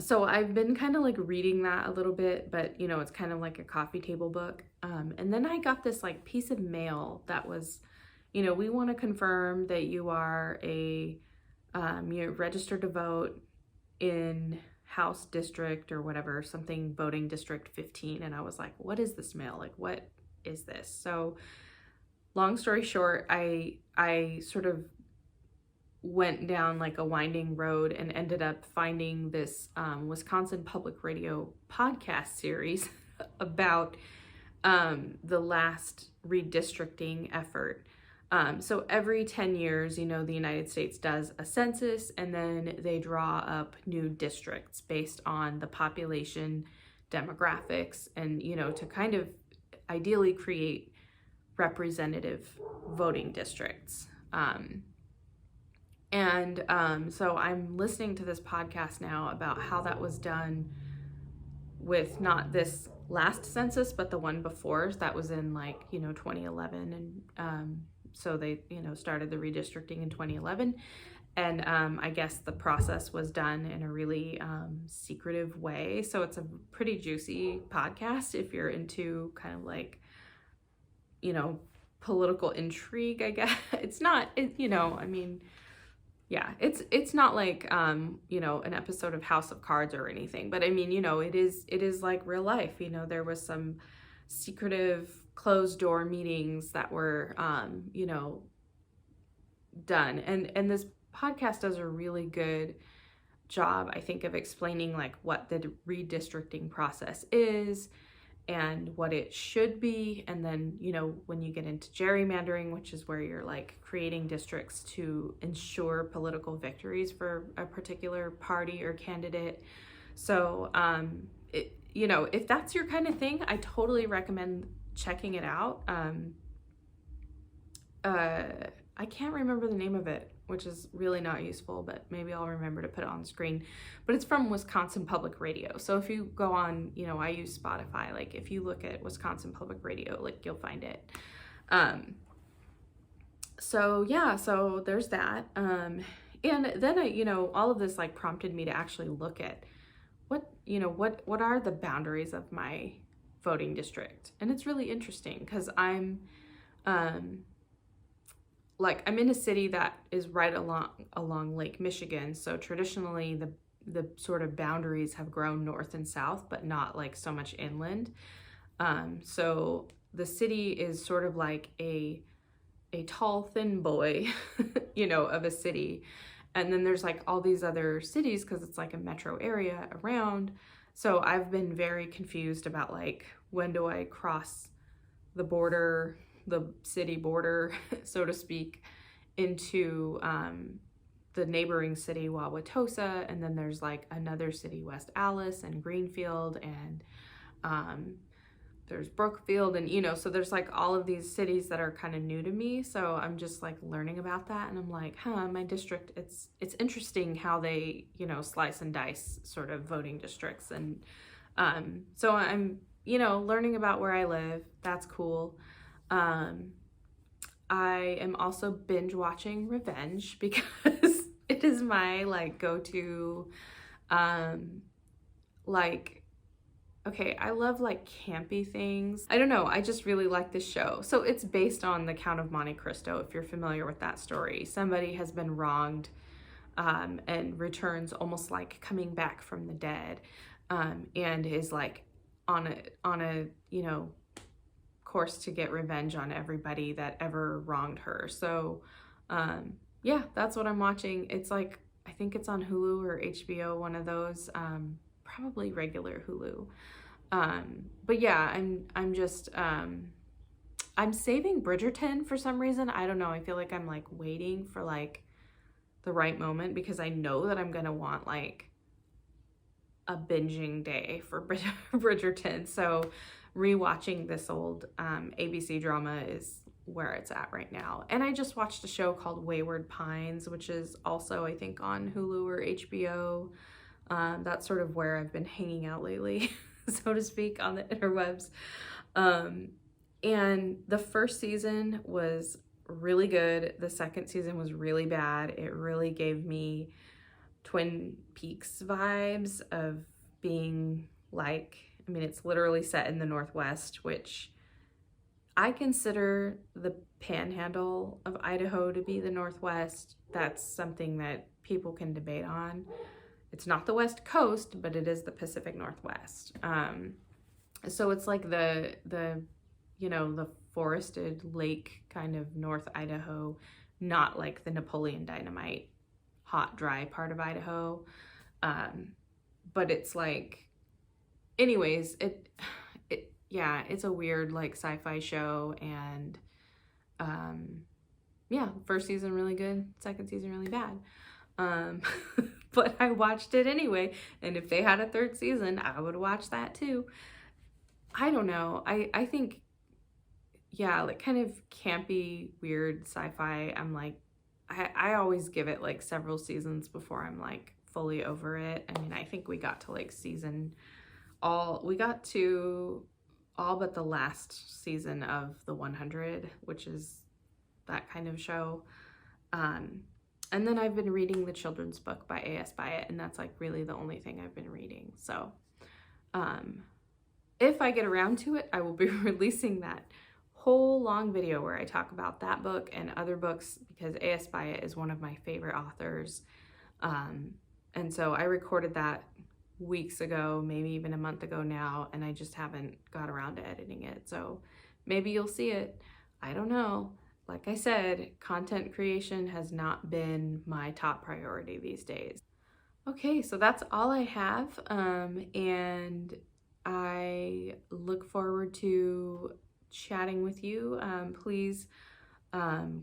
So I've been kind of like reading that a little bit, but it's kind of like a coffee table book. And then I got this like piece of mail that was, we want to confirm that you are you're registered to vote in House District or whatever, something voting District 15. And I was like, what is this mail? Like, what is this? So long story short, I sort of went down like a winding road and ended up finding this Wisconsin Public Radio podcast series about the last redistricting effort. So every 10 years, the United States does a census and then they draw up new districts based on the population demographics and, to kind of ideally create representative voting districts. So I'm listening to this podcast now about how that was done with not this last census, but the one before. That was in 2011. And so they, started the redistricting in 2011. And I guess the process was done in a really secretive way. So it's a pretty juicy podcast if you're into kind of like, political intrigue, I guess. It's not, yeah, it's not like, an episode of House of Cards or anything, but it is like real life. There was some secretive closed door meetings that were, done. And this podcast does a really good job, I think, of explaining like what the redistricting process is and what it should be. And then, when you get into gerrymandering, which is where you're like creating districts to ensure political victories for a particular party or candidate. So, if that's your kind of thing, I totally recommend checking it out. I can't remember the name of it, which is really not useful, but maybe I'll remember to put it on the screen. But it's from Wisconsin Public Radio. So if you go on, I use Spotify, like if you look at Wisconsin Public Radio, like you'll find it. So there's that. And then all of this like prompted me to actually look at what are the boundaries of my voting district. And it's really interesting because I'm in a city that is right along Lake Michigan. So traditionally the sort of boundaries have grown north and south, but not like so much inland. So the city is sort of like a tall, thin boy, of a city. And then there's like all these other cities because it's like a metro area around. So I've been very confused about like, when do I cross the border, the city border, so to speak, into the neighboring city, Wauwatosa, and then there's like another city, West Allis and Greenfield, and there's Brookfield, and so there's like all of these cities that are kind of new to me. So I'm just like learning about that, and I'm like, my district, it's interesting how they slice and dice sort of voting districts, and so I'm learning about where I live. That's cool. I am also binge watching Revenge because it is my like go-to, okay, I love like campy things. I don't know, I just really like this show. So it's based on the Count of Monte Cristo, if you're familiar with that story. Somebody has been wronged and returns almost like coming back from the dead, and is like on a course to get revenge on everybody that ever wronged her. So yeah, that's what I'm watching. It's like, I think it's on Hulu or HBO, one of those, probably regular Hulu. But yeah, I'm just I'm saving Bridgerton for some reason. I don't know, I feel like I'm like waiting for like the right moment because I know that I'm gonna want like a binging day for Bridgerton. So rewatching this old ABC drama is where it's at right now. And I just watched a show called Wayward Pines, which is also, I think, on Hulu or HBO. That's sort of where I've been hanging out lately, so to speak, on the interwebs. And the first season was really good. The second season was really bad. It really gave me Twin Peaks vibes of being like, I mean, it's literally set in the Northwest, which I consider the panhandle of Idaho to be the Northwest. That's something that people can debate on. It's not the West Coast, but it is the Pacific Northwest. So it's like the the forested lake kind of North Idaho, not like the Napoleon Dynamite hot, dry part of Idaho. But it's like, anyways, it's a weird like sci-fi show, and yeah, first season really good, second season really bad. But I watched it anyway, and if they had a third season, I would watch that too. I don't know. I think, yeah, like kind of campy, weird sci-fi. I'm like, I always give it like several seasons before I'm like fully over it. I mean, I think we got to like we got to all but the last season of The 100, which is that kind of show. And then I've been reading the children's book by A.S. Byatt, and that's like really the only thing I've been reading. So if I get around to it, I will be releasing that whole long video where I talk about that book and other books, because A.S. Byatt is one of my favorite authors. And so I recorded that weeks ago, maybe even a month ago now, and I just haven't got around to editing it. So maybe you'll see it. I don't know. Like I said, content creation has not been my top priority these days. Okay, so that's all I have, and I look forward to chatting with you. Please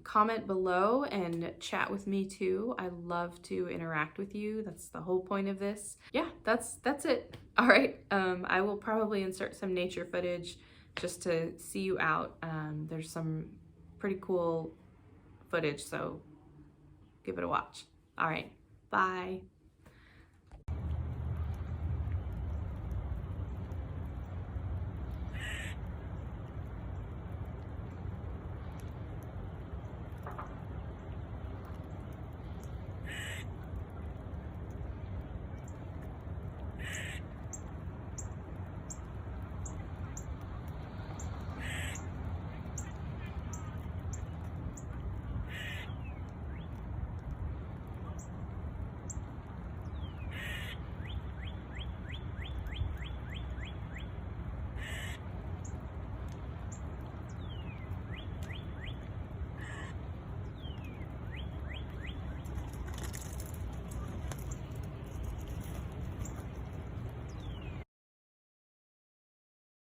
comment below and chat with me too. I love to interact with you. That's the whole point of this. Yeah, that's it. All right, I will probably insert some nature footage just to see you out. There's some pretty cool footage, so give it a watch. All right, bye.